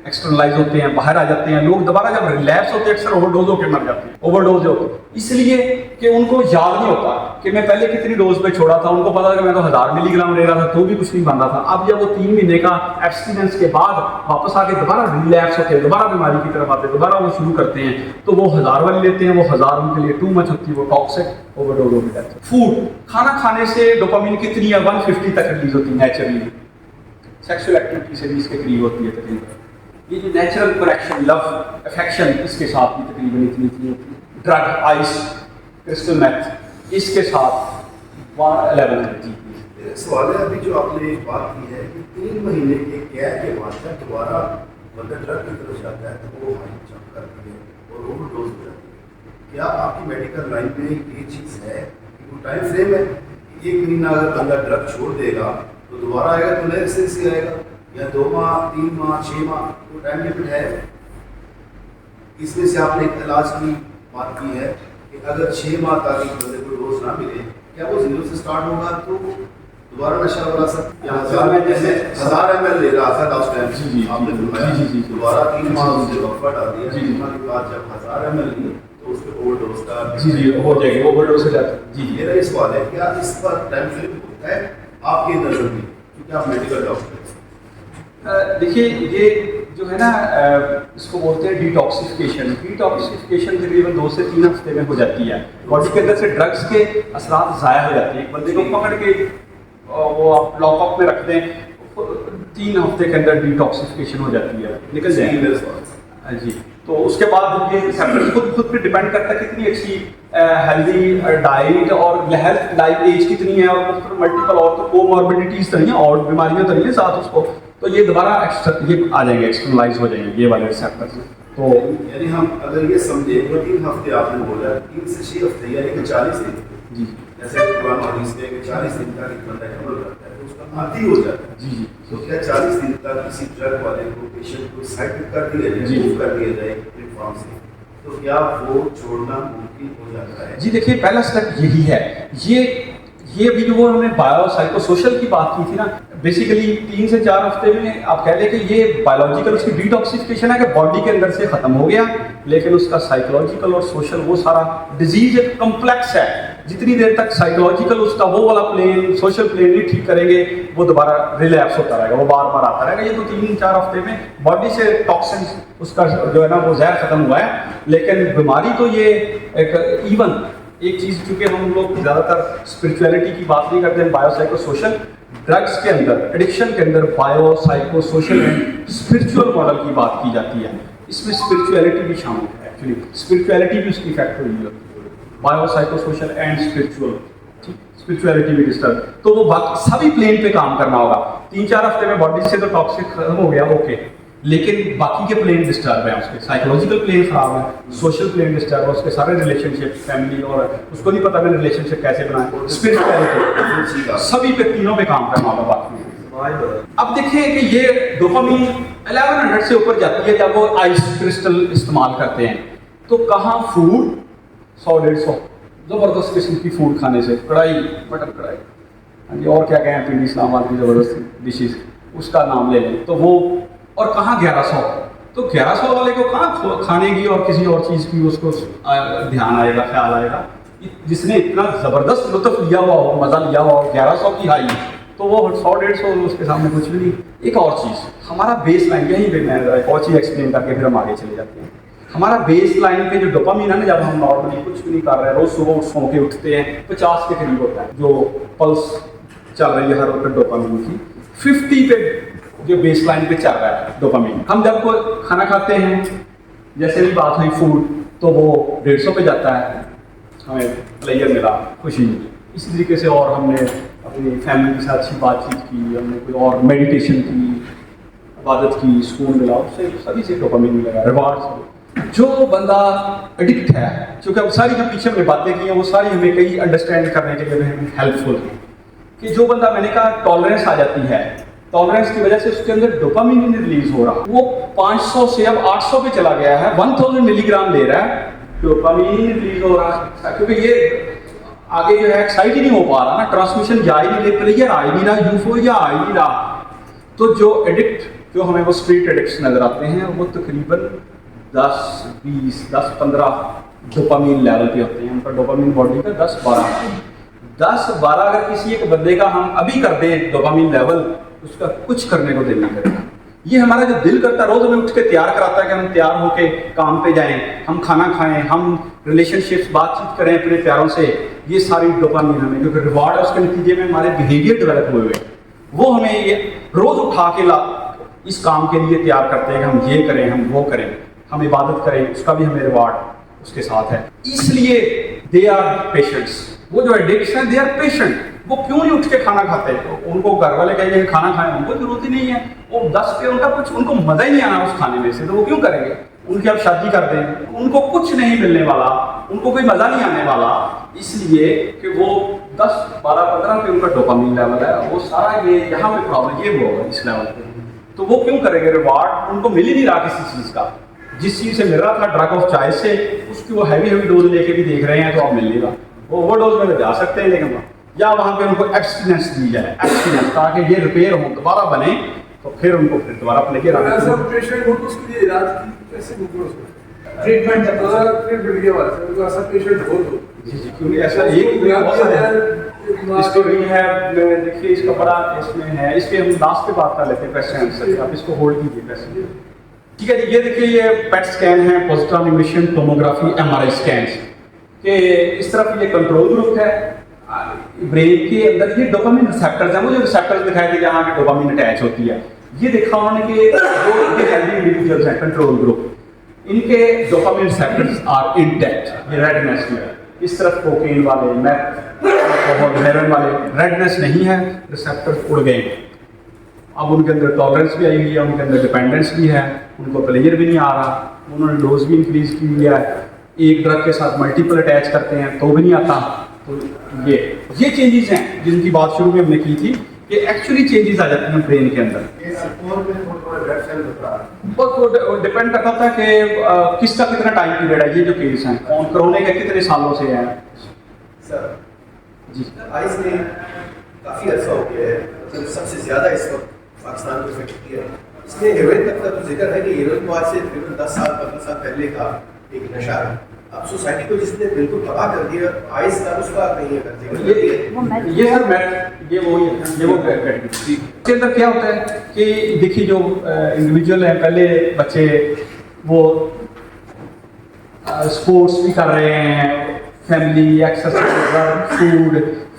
एक्सटर्नलाइज होते हैं, बाहर आ जाते हैं लोग, दोबारा जब रिलैप्स होते हैं अक्सर ओवरडोज होकर मर जाते हैं, ओवरडोज होते हैं, इसलिए कि उनको याद नहीं होता कि मैं पहले कितनी डोज पे छोड़ा था, उनको पता था कि मैं तो 1000 मिलीग्राम ले रहा था तो भी कुछ नहीं बन रहा था। अब जब वो 3 महीने का एब्सटिनेंस के बाद वापस आके दोबारा रिलैप्स होते हैं, दोबारा बीमारी की तरफ आते हैं, दोबारा वो शुरू करते हैं, तो वो 1000 वाली लेते हैं, वो 1000 उनके लिए टू मच होती है, वो टॉक्सिक ओवरडोज होती है। फूड, खाना खाने से डोपामीन कितनी है, 150 तक रिलीज होती है नेचुरली, सेक्सुअल एक्टिविटी से भी इसके करीब होती है तकरीबन। ये जो नेचुरल कनेक्शन, लव, अफेक्शन इसके साथ भी तकरीबन इतनी इतनी होती है। ड्रग, आइस, क्रिस्टल मेथ इसके साथ 11 है जी। सवाल है, अभी जो आपने एक बात की है कि 3 महीने के कैद के बाद जब दोबारा बंदा ड्रग की तरफ जाता है तो वो हाई जंप करती है और ओवरडोज हो जाती है। क्या आपकी मेडिकल लाइन में ये चीज़ है कि वो टाइम फ्रेम है कि 1 महीना अगर बंदा ड्रग छोड़ देगा तो दोबारा आएगा तो नए सिरे से आएगा, या 2 माह, 3 माह, 6 माह, तो टाइम लिमिट है? इसमें से आपने एक इलाज की बात की है कि अगर 6 माह तक एक बंदे को डोज ना मिले, क्या वो 0 से स्टार्ट होगा तो दोबारा नशा बना सकता है? 1000 ml ले रहा था लास्ट टाइम आपने बताया, दोबारा 3 माह उससे वक्फा डाल दिया, 3 माह के बाद जब 1000 ml ली तो उसके ओवरडोज का हो जाएगी, ओवरडोज हो जाता है जी। मेरा ये सवाल है, क्या इस पर टाइम फ्रेम होता है आपकी नज़र में, क्योंकि आप मेडिकल डॉक्टर हैं? देखिए ये जो है ना इसको बोलते हैं डिटॉक्सिफिकेशन। डिटॉक्सिफिकेशन तकरीबन 2 से 3 हफ्ते में हो जाती है। बॉडी के अंदर से ड्रग्स के असरात ज़ाया हो जाते हैं। एक बंदे को पकड़ के वो आप लॉकअप में रख दें, 3 हफ्ते के अंदर डिटॉक्सिफिकेशन हो जाती है, निकल जाएगी जी। तो उसके बाद ये खुद पे डिपेंड करता है कितनी अच्छी हेल्दी डाइट और हेल्थ लाइफ एज कितनी है और मल्टीपल और तो कोमॉर्बिडिटीज तो नहीं है और बीमारियां तो नहीं है साथ उसको, तो ये दोबारा ये आ जाएंगे, एक्सटर्नलाइज हो जाएंगे ये वाले रिसेप्टर्स। तो यानी हम अगर ये समझे तो 3 हफ्ते आपने बोला, 3 से 6 हफ्ते यानी कि 40 दिन जी, जैसे कुरान हदीस में कि 40 दिन तक एक बंदा अमल करता है तो उसका आदी हो जाता है जी जी। तो क्या 40 दिन तक किसी ड्रग वाले को पेशेंट को साइड कर दिया जाए, रिमूव कर दिया जाए प्लेटफॉर्म से, तो क्या वो छोड़ना मुमकिन हो जाता है? जी देखिए पहला स्टेप यही है। ये अभी जो वो हमने बायो साइको सोशल की बात की थी ना, बेसिकली 3 से 4 हफ्ते में आप कह लें कि ये बायोलॉजिकल उसकी डिटॉक्सिफिकेशन है कि बॉडी के अंदर से खत्म हो गया, लेकिन उसका साइकोलॉजिकल और सोशल वो सारा डिजीज एक कम्प्लेक्स है। जितनी देर तक साइकोलॉजिकल उसका वो वाला प्लेन, सोशल प्लेन नहीं ठीक करेंगे, वो दोबारा रिलैप्स होता रहेगा, वो बार बार आता रहेगा। ये तो 3-4 हफ्ते में बॉडी से टॉक्सिन उसका जो है ना वो जहर खत्म हुआ है, लेकिन बीमारी तो ये एक इवन एक चीज़, चूँकि हम लोग ज़्यादातर स्पिरिचुअलिटी की बात नहीं करते हैं, बायो साइको सोशल ड्रग्स के अंदर, एडिक्शन के अंदर bio psycho social and spiritual model की बात की जाती है। इसमें स्पिरिचुअलिटी भी शामिल है, एक्चुअली स्पिरिचुअलिटी भी उसकी इफेक्ट हुई है, bio psycho social and spiritual, ठीक, स्पिरिचुअलिटी भी डिस्टर्ब, तो वो बाकी सभी प्लेन पे काम करना होगा। 3-4 हफ्ते में बॉडी से तो टॉक्सिक खत्म हो गया, ओके, लेकिन बाकी के प्लेन डिस्टर्ब है, उसके साइकोलॉजिकल प्लेन खराब है, सोशल प्लेन डिस्टर्ब है, उसके सारे रिलेशनशिप, फैमिली, और उसको नहीं पता मैंने रिलेशनशिप कैसे बनाए, स्पिरिचुअलिटी, सभी पे तीनों पे काम करना होगा बाकी। अब देखिए कि ये डोपामीन 1100 से ऊपर जाती है जब वो आइस क्रिस्टल इस्तेमाल करते हैं, तो कहाँ फूड 100-150 जबरदस्त किस्म की फूड खाने से, कढ़ाई, मटन कढ़ाई, हाँ जी, और क्या कहें, पिंडी इस्लामाबाद की जबरदस्त डिशेज उसका नाम ले लें तो वो, और कहाँ 1100, तो 1100 वाले को कहाँ खाने की और किसी और चीज़ की उसको ध्यान आएगा, ख्याल आएगा। जिसने इतना ज़बरदस्त लुत्फ लिया हुआ हो, मज़ा लिया हुआ हो, 1100 की हाई, तो वो 100-150 उसके सामने कुछ भी नहीं। एक और चीज़, हमारा बेस लाइन, यहीं पे मैं एक और चीज़ एक्सप्लेन करके फिर हम आगे चले जाते हैं। हमारा बेस लाइन पे जो डोपामीन है ना, जब हम नॉर्मली कुछ भी नहीं कर रहे हैं, रोज़ सुबह सो के उठते हैं, 50 के करीब होता है जो पल्स चल रही है हर वक्त डोपामीन की, 50 पे जो बेस लाइन पे चल रहा है डोपामीन। हम जब कोई खाना खाते हैं, जैसे भी बात हुई फूड, तो वो 150 पे जाता है, हमें प्लेयर मिला, खुशी मिली। इसी तरीके से और हमने अपनी फैमिली के साथ अच्छी बातचीत की, हमने कोई और मेडिटेशन की, इबादत की, सुकून मिला, उससे सभी से डोपामीन मिलेगा, रिवार्ड। जो बंदा एडिक्ट है, क्योंकि अब सारी जो पीछे हमने बातें की हैं वो सारी हमें कई अंडरस्टैंड करने के लिए हमें हेल्पफुल है। कि जो बंदा, मैंने कहा टॉलरेंस आ जाती है, टॉलरेंस की वजह से उसके अंदर डोपामीन नहीं रिलीज हो रहा, वो 500 से अब 800 पे चला गया है, 1000 मिलीग्राम ले रहा है, डोपामीन रिलीज हो रहा है, क्योंकि ये आगे जो है एक्साइट ही नहीं हो पा रहा ना, ट्रांसमिशन जा ही नहीं रही, प्लेयर आ ही नहीं रहा, यूफोरिया आ ही नहीं रहा। तो जो एडिक्ट, जो हमें वो स्ट्रीट एडिक्ट्स नजर आते हैं, वो तकरीबन 10-15 डोपामीन लेवल पे होते हैं। उनका डोपामीन बॉडी का 10-12 अगर किसी एक बंदे का हम अभी कर दें डोपामीन लेवल, उसका कुछ करने को दिल नहीं करता। ये हमारा जो दिल करता है, रोज हमें उठ के तैयार कराता है कि हम तैयार होके काम पे जाएं, हम खाना खाएं, हम रिलेशनशिप्स बातचीत करें अपने प्यारों से, ये सारी डोपामीन हमें, क्योंकि रिवॉर्ड है, उसके नतीजे में हमारे बिहेवियर डेवलप हुए हुए, वो हमें ये रोज उठा के ला इस काम के लिए तैयार करते हैं कि हम ये करें, हम वो करें, हम इबादत करें, उसका भी हमें रिवार्ड उसके साथ है। इसलिए दे आर पेशेंट्स। वो जो एडिक्ट्स हैं दे आर पेशेंट। वो क्यों नहीं उठ के खाना खाते? उनको घर वाले कहेंगे खाना खाएं, उनको जरूरत ही नहीं है। वो 10 पे उनका कुछ, उनको मजा ही नहीं आना उस खाने में से, तो वो क्यों करेंगे? उनकी आप शादी कर दें, उनको कुछ नहीं मिलने वाला, उनको कोई मजा नहीं आने वाला, इसलिए कि वो 10, 12, 15 पे उनका डोपामिन लेवल है, वो सारा ये यहाँ पे प्रॉब्लम ये वो है इस लेवल पे। तो वो क्यों करेंगे? रिवार्ड उनको मिल ही नहीं रहा किसी चीज़ का। जिस चीज़ से मिल रहा था ड्रग ऑफ चॉइस से, उसकी वो हैवी डोज लेके भी देख रहे हैं, तो अब मिल लेगा। वो ओवर डोज में तो जा सकते हैं, लेकिन या वहाँ पे उनको एब्सटिनेंस दी जाए, एब्सटिनेंस, ताकि ये रिपेयर हो, दोबारा बने, तो फिर उनको फिर दोबारा अपने के पेशेंट हो तो उसके लिए इलाज की कैसे ट्रीटमेंट ट्रीटमेंट के बाद से ऐसा पेशेंट हो तो जी जी, क्योंकि ऐसा इसको रिहैब में देखिए, इसका बड़ा इसमें है, इस पे हम लास्ट पे बात कर लेते हैं, क्वेश्चन आंसर। आप इसको होल्ड कीजिए क्वेश्चन। ठीक है जी, ये देखिए ये पेट स्कैन है, positron emission tomography MRI scans के। इस तरफ ये कंट्रोल ग्रुप है, ब्रेन के अंदर ये डोपामिन रिसेप्टर्स हैं, वो जो रिसेप्टर्स दिखाए थे जहाँ की डोपामिन अटैच होती है, ये देखा उन्होंने कि जो इनके हेल्दी इंडिविजुअल्स हैं कंट्रोल ग्रुप, इनके डोपामिन रिसेप्टर्स आर इंटैक्ट। ये रेडनेस में इस तरफ कोकेन वाले, हेरोइन वाले रेडनेस नहीं है, रिसेप्टर्स उड़ गए। अब उनके अंदर टॉलरेंस भी आई हुई है, उनके अंदर डिपेंडेंस भी है, उनको प्लेजर भी नहीं आ रहा, उन्होंने डोज भी इंक्रीज की हुई है, एक ड्रग के साथ मल्टीपल अटैच करते हैं तो भी नहीं आता। तो ये चेंजेस हैं जिनकी बात शुरू में हमने की थी कि एक्चुअली चेंजेस आ जाते हैं ब्रेन के अंदर। बहुत डिपेंड करता था कि किसका कितना टाइम पीरियड है। ये जो केस हैं कौन कोरोना के कितने सालों से हैं सर जी। आइस में काफ़ी अर्सा हो गया है, मतलब सबसे ज़्यादा इस वक्त पाकिस्तान को इफेक्ट किया है। इसमें हेरोइन तक का तो जिक्र है कि हेरोइन को आज से तकरीबन 10 साल 15 साल पहले का एक नशा है। अब सोसाइटी को जिसने बिल्कुल तबाह कर दिया, आइस का उसका नहीं है। ये सर मैं ये वो कैटेगरी के अंदर क्या होता है कि देखिए जो इंडिविजुअल है, पहले बच्चे वो स्पोर्ट्स भी कर रहे हैं, फैमिली एक्सरसाइज, फूड,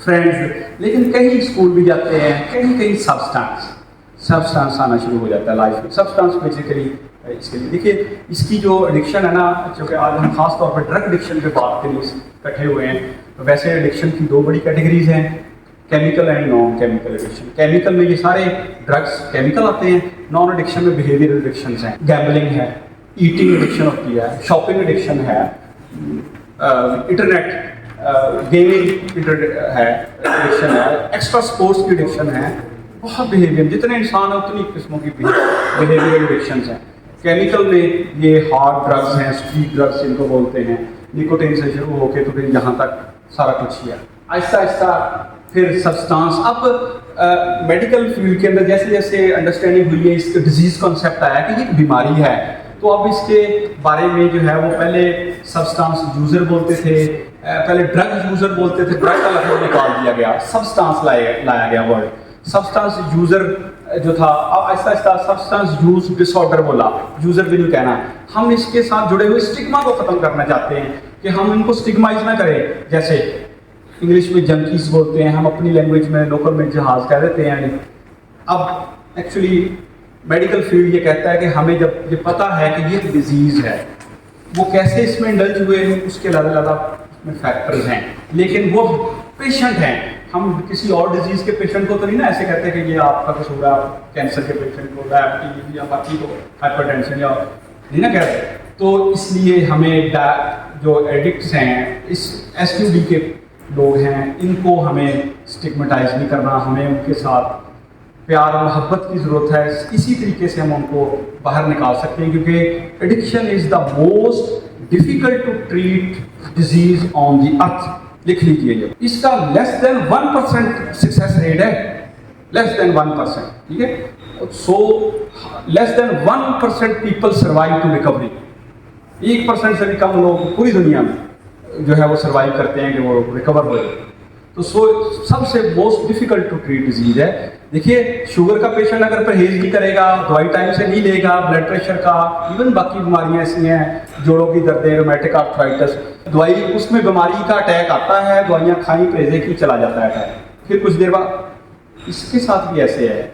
फ्रेंड्स, लेकिन कहीं स्कूल भी जाते हैं, कहीं सब्सटेंस आना शुरू हो जाता है लाइफ में। सब्सटेंस बेसिकली इसके लिए देखिए, इसकी जो एडिक्शन है ना, क्योंकि आज हम खास तौर पर ड्रग एडिक्शन पे बात के लिए इकट्ठे हुए हैं, तो वैसे एडिक्शन की 2 बड़ी कैटेगरीज हैं, chemical and non chemical addiction. Chemical में ये सारे ड्रग्स केमिकल आते हैं, नॉन एडिक्शन में बिहेवियर एडिक्शन हैं, गैम्बलिंग है, ईटिंग एडिक्शन होती है, शॉपिंग एडिक्शन है, इंटरनेट गेमिंग है एडिक्शन है, एक्स्ट्रा स्पोर्ट्स की एडिक्शन है, बहुत बिहेवियर, जितने इंसान है उतनी किस्मों की बिहेवियर एडिक्शन हैं। केमिकल में ये हार्ड ड्रग्स हैं, स्ट्रीट ड्रग्स इनको बोलते हैं, निकोटीन से शुरू होके तो फिर यहाँ तक सारा कुछ ही है। आहिस्ता आहिस्ता फिर सब्सटेंस। अब मेडिकल फील्ड के अंदर जैसे जैसे अंडरस्टैंडिंग हुई है, इसका डिजीज कॉन्सेप्ट आया कि ये एक बीमारी है, तो अब इसके बारे में जो है वो पहले सब्सटेंस यूजर बोलते थे, पहले ड्रग यूजर बोलते थे, ड्रग का लफ्ज़ निकाल दिया गया, सब्सटेंस लाया गया वर्ड। सब्सटेंस यूजर जो था, अब Aahista Aahista substance use disorder बोला, यूजर भी नहीं कहना। हम इसके साथ जुड़े हुए स्टिग्मा को खत्म करना चाहते हैं कि हम इनको स्टिग्माइज ना करें। जैसे इंग्लिश में जंकीज बोलते हैं, हम अपनी लैंग्वेज में लोकल में जहाज कह देते हैं। अब एक्चुअली मेडिकल फील्ड ये कहता है कि हमें जब ये पता है कि ये डिजीज है, वो कैसे इसमें इंडल्ज हुए हैं, उसके अलग-अलग उसमें फैक्टर्स हैं, लेकिन वो पेशेंट हैं। हम किसी और डिजीज के पेशेंट को तो नहीं ना ऐसे कहते कि ये आपका कुछ होगा, कैंसर के पेशेंट को, डायबिटीज या बाकी को हाइपरटेंशन या नहीं ना कहते। तो इसलिए हमें जो एडिक्ट्स हैं, इस SUD के लोग हैं, इनको हमें स्टिग्मेटाइज नहीं करना, हमें उनके साथ प्यार और मोहब्बत की ज़रूरत है। इसी तरीके से हम उनको बाहर निकाल सकते हैं, क्योंकि addiction is the most difficult to treat disease on the earth. लिख लीजिए ये, इसका लेस देन 1% सक्सेस रेट है, लेस देन 1%, ठीक है। So less than 1% people survive to recovery. 1% से भी कम लोग पूरी दुनिया में जो है वो सर्वाइव करते हैं कि वो रिकवर हो जाए। तो सबसे most difficult to treat disease है। देखिए, शुगर का पेशेंट अगर परहेज नहीं करेगा, दवाई टाइम से नहीं लेगा, ब्लड प्रेशर का, इवन बाकी बीमारियां ऐसी हैं, जोड़ों की दर्दें, रोमेटिक आर्थराइटिस, दवाई उसमें बीमारी का अटैक आता है, दवाइयाँ खाई परहेजे की चला जाता है अटैक, फिर कुछ देर बाद। इसके साथ भी ऐसे है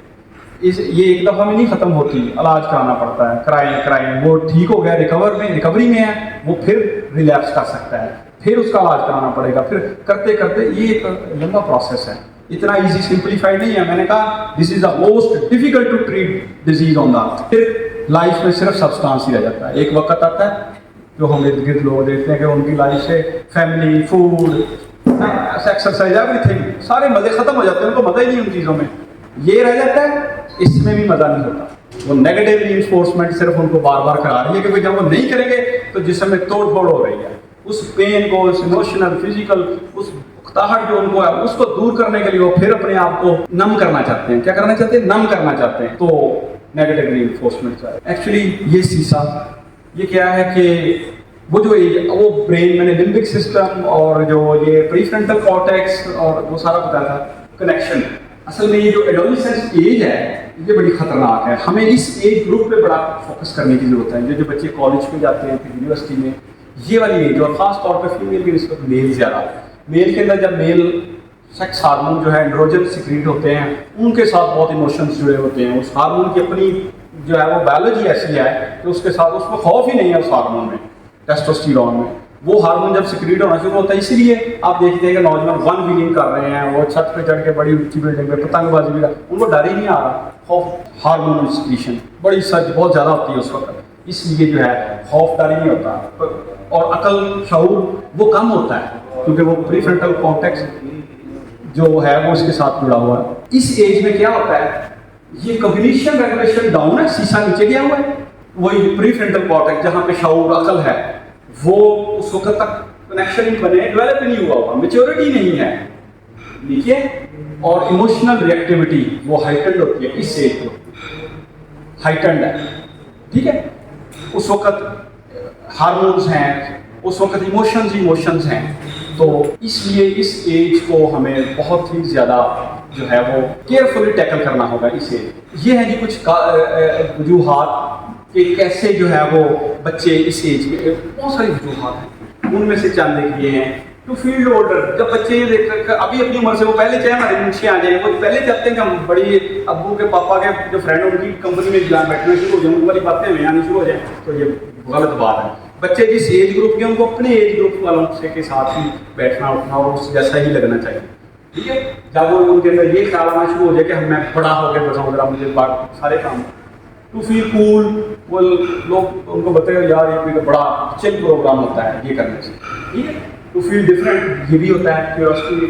ये एक दफ़ा में नहीं ख़त्म होती, इलाज कराना पड़ता है, कराएं वो ठीक हो गया, रिकवरी में है, वो फिर रिलैप्स कर सकता है, फिर उसका इलाज कराना पड़ेगा, फिर करते करते ये एक लंबा प्रोसेस है, इतना इजी सिंपलीफाइड नहीं है। मैंने कहा this is the most difficult to treat disease on the. फिर लाइफ में सिर्फ सब्सटेंस ही रह जाता है। एक वक्त आता है जो हम इर्द गिर्द लोग देखते हैं कि उनकी लाइफ से फैमिली, फूड, एक्सरसाइज, एवरीथिंग, सारे मज़े ख़त्म हो जाते हैं, उनको मज़ा ही नहीं उन चीज़ों में, ये रह जाता है, इसमें भी मज़ा नहीं होता। वो नेगेटिव रीइंफोर्समेंट सिर्फ उनको बार बार करा रही है कि भाई जब वो नहीं करेंगे तो जिस्म में तोड़ फोड़ हो रही है, उस पेन को, उस इमोशनल, फिजिकल, उस उकताहट जो उनको है उसको दूर करने के लिए वो फिर अपने आप को नम करना चाहते हैं। क्या करना चाहते हैं? नम करना चाहते हैं। तो नेगेटिव रीइंफोर्समेंट चाहिए। एक्चुअली ये शीशा, ये क्या है कि वो ब्रेन, मैंने लिम्बिक सिस्टम और जो ये प्रीफ्रंटल कॉर्टेक्स और वो सारा बताया था कनेक्शन। असल में ये जो एडोलेसेंस एज है ये बड़ी खतरनाक है। हमें इस एज ग्रुप पे बड़ा फोकस करने की जरूरत है। जो बच्चे कॉलेज में जाते हैं, फिर यूनिवर्सिटी में, ये वाली एज, और खास तौर पे फीमेल की निस्बत मेल ज़्यादा। मेल के अंदर जब मेल सेक्स हार्मोन जो है एंड्रोजन सिक्रीट होते हैं, उनके साथ बहुत इमोशंस जुड़े होते हैं। उस हार्मोन की अपनी जो है वो बायोलॉजी ऐसी है कि उसके साथ उसमें खौफ ही नहीं है। उस हार्मोन में, टेस्टोस्टेरोन में, वो हार्मोन जब सिक्रीट होना शुरू होता है, इसीलिए आप देखते हैं कि नौजवान वन व्हीलिंग कर रहे हैं, वो छत पे चढ़ के बड़ी ऊंची बिल्डिंग पे पतंगबाजी भी, उनको डर ही नहीं आ रहा। खौफ हार्मोन सिक्रीशन बड़ी सच बहुत ज़्यादा होती है उस वक्त, इसलिए जो है खौफ डर ही नहीं होता। और अकल, शऊर वो कम होता है क्योंकि वो प्रीफ्रंटल कॉर्टेक्स जो है वो इसके साथ जुड़ा हुआ है। इस एज में क्या होता है, ये कॉग्निशन रेगुलेशन डाउन है, शीशा नीचे गया हुआ है। वही प्रीफ्रंटल कॉर्टेक्स जहाँ पे शऊर, अकल है, वो उस वक्त तक कनेक्शन नहीं बने, डेवलप नहीं हुआ हुआ, मेच्योरिटी नहीं है नीचे। और इमोशनल रिएक्टिविटी वो हाइटेंड होती है, इस एज को हाइटेंड है, ठीक है। उस वक्त हार्मोन्स हैं, उस वक्त इमोशंस हैं। तो इसलिए इस एज को हमें बहुत ही ज़्यादा जो है वो केयरफुली टैकल करना होगा। इस एज ये है जी कुछ वजूहात कि कैसे जो है वो बच्चे इस एज में, बहुत सारी वजूहात हैं, उनमें से चंद एक ये हैं। टू फील ओल्डर, जब बच्चे ये देख अभी अपनी उम्र से, वो पहले चाहे हमारे मुंशी आ जाए, वो पहले चाहते हैं कि हम बड़ी अब्बू के, पापा के जो फ्रेंड उनकी कंपनी में जान बैठना शुरू हो जाए, उन वाली बातें हमें आनी शुरू हो जाए, तो ये गलत बात है। बच्चे जिस एज ग्रुप के, उनको अपने एज ग्रुप वालों से के साथ ही बैठना उठना और उस जैसा ही लगना चाहिए, ठीक है। जब वो उनके अंदर ये ख्याल आना शुरू हो जाए कि मैं बड़ा हो गया, बड़ा हो गया, मुझे सारे काम। टू फील कूल, वो लोग उनको बताएगा यार ये कोई बड़ा चिल प्रोग्राम होता है ये करने से, ठीक है। टू फील डिफरेंट, ये भी होता है क्यूरियोसिटी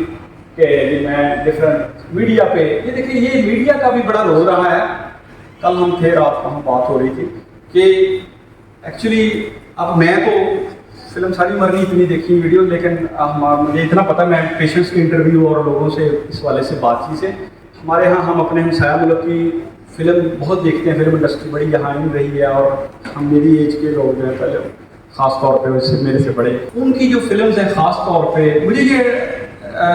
कि मैं डिफरेंट। मीडिया पे ये देखिए, ये मीडिया का भी बड़ा रोल रहा है। कल हम थे, रात को हम बात हो रही थी कि एक्चुअली अब मैं तो फिल्म सारी उम्र नहीं इतनी देखी वीडियो, लेकिन मुझे इतना पता, मैं पेशेंट्स के इंटरव्यू और लोगों से इस वाले से बातचीत से, हमारे यहाँ हम अपने हमसाया मुल्क की फिल्म बहुत देखते हैं। फिल्म इंडस्ट्री बड़ी यहाँ ही रही है, और हम मेरी एज के लोग जो हैं पहले ख़ास तौर पे वैसे मेरे से बड़े, उनकी जो फिल्म्स हैं ख़ास तौर पे, मुझे ये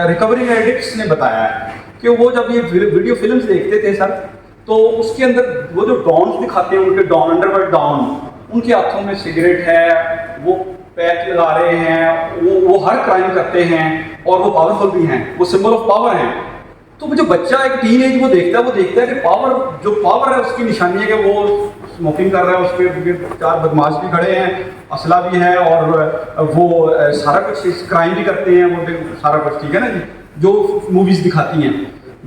रिकवरिंग एडिक्ट्स ने बताया है कि वो जब ये वीडियो फिल्म्स देखते थे सर, तो उसके अंदर वो जो डॉन्स दिखाते हैं, उनके डॉन, अंडरवर्ल्ड डॉन, उनके हाथों में सिगरेट है, वो पैक लगा रहे हैं, वो हर क्राइम करते हैं और वो पावरफुल भी हैं, वो सिंबल ऑफ पावर हैं। तो जो बच्चा एक टीन एज वो देखता है कि पावर है उसकी निशानी है कि वो स्मोकिंग कर रहा है, उसके 4 बदमाश भी खड़े हैं, असला भी है, और वो सारा कुछ क्राइम भी करते हैं, वो सारा कुछ, ठीक है ना जी, जो मूवीज़ दिखाती हैं।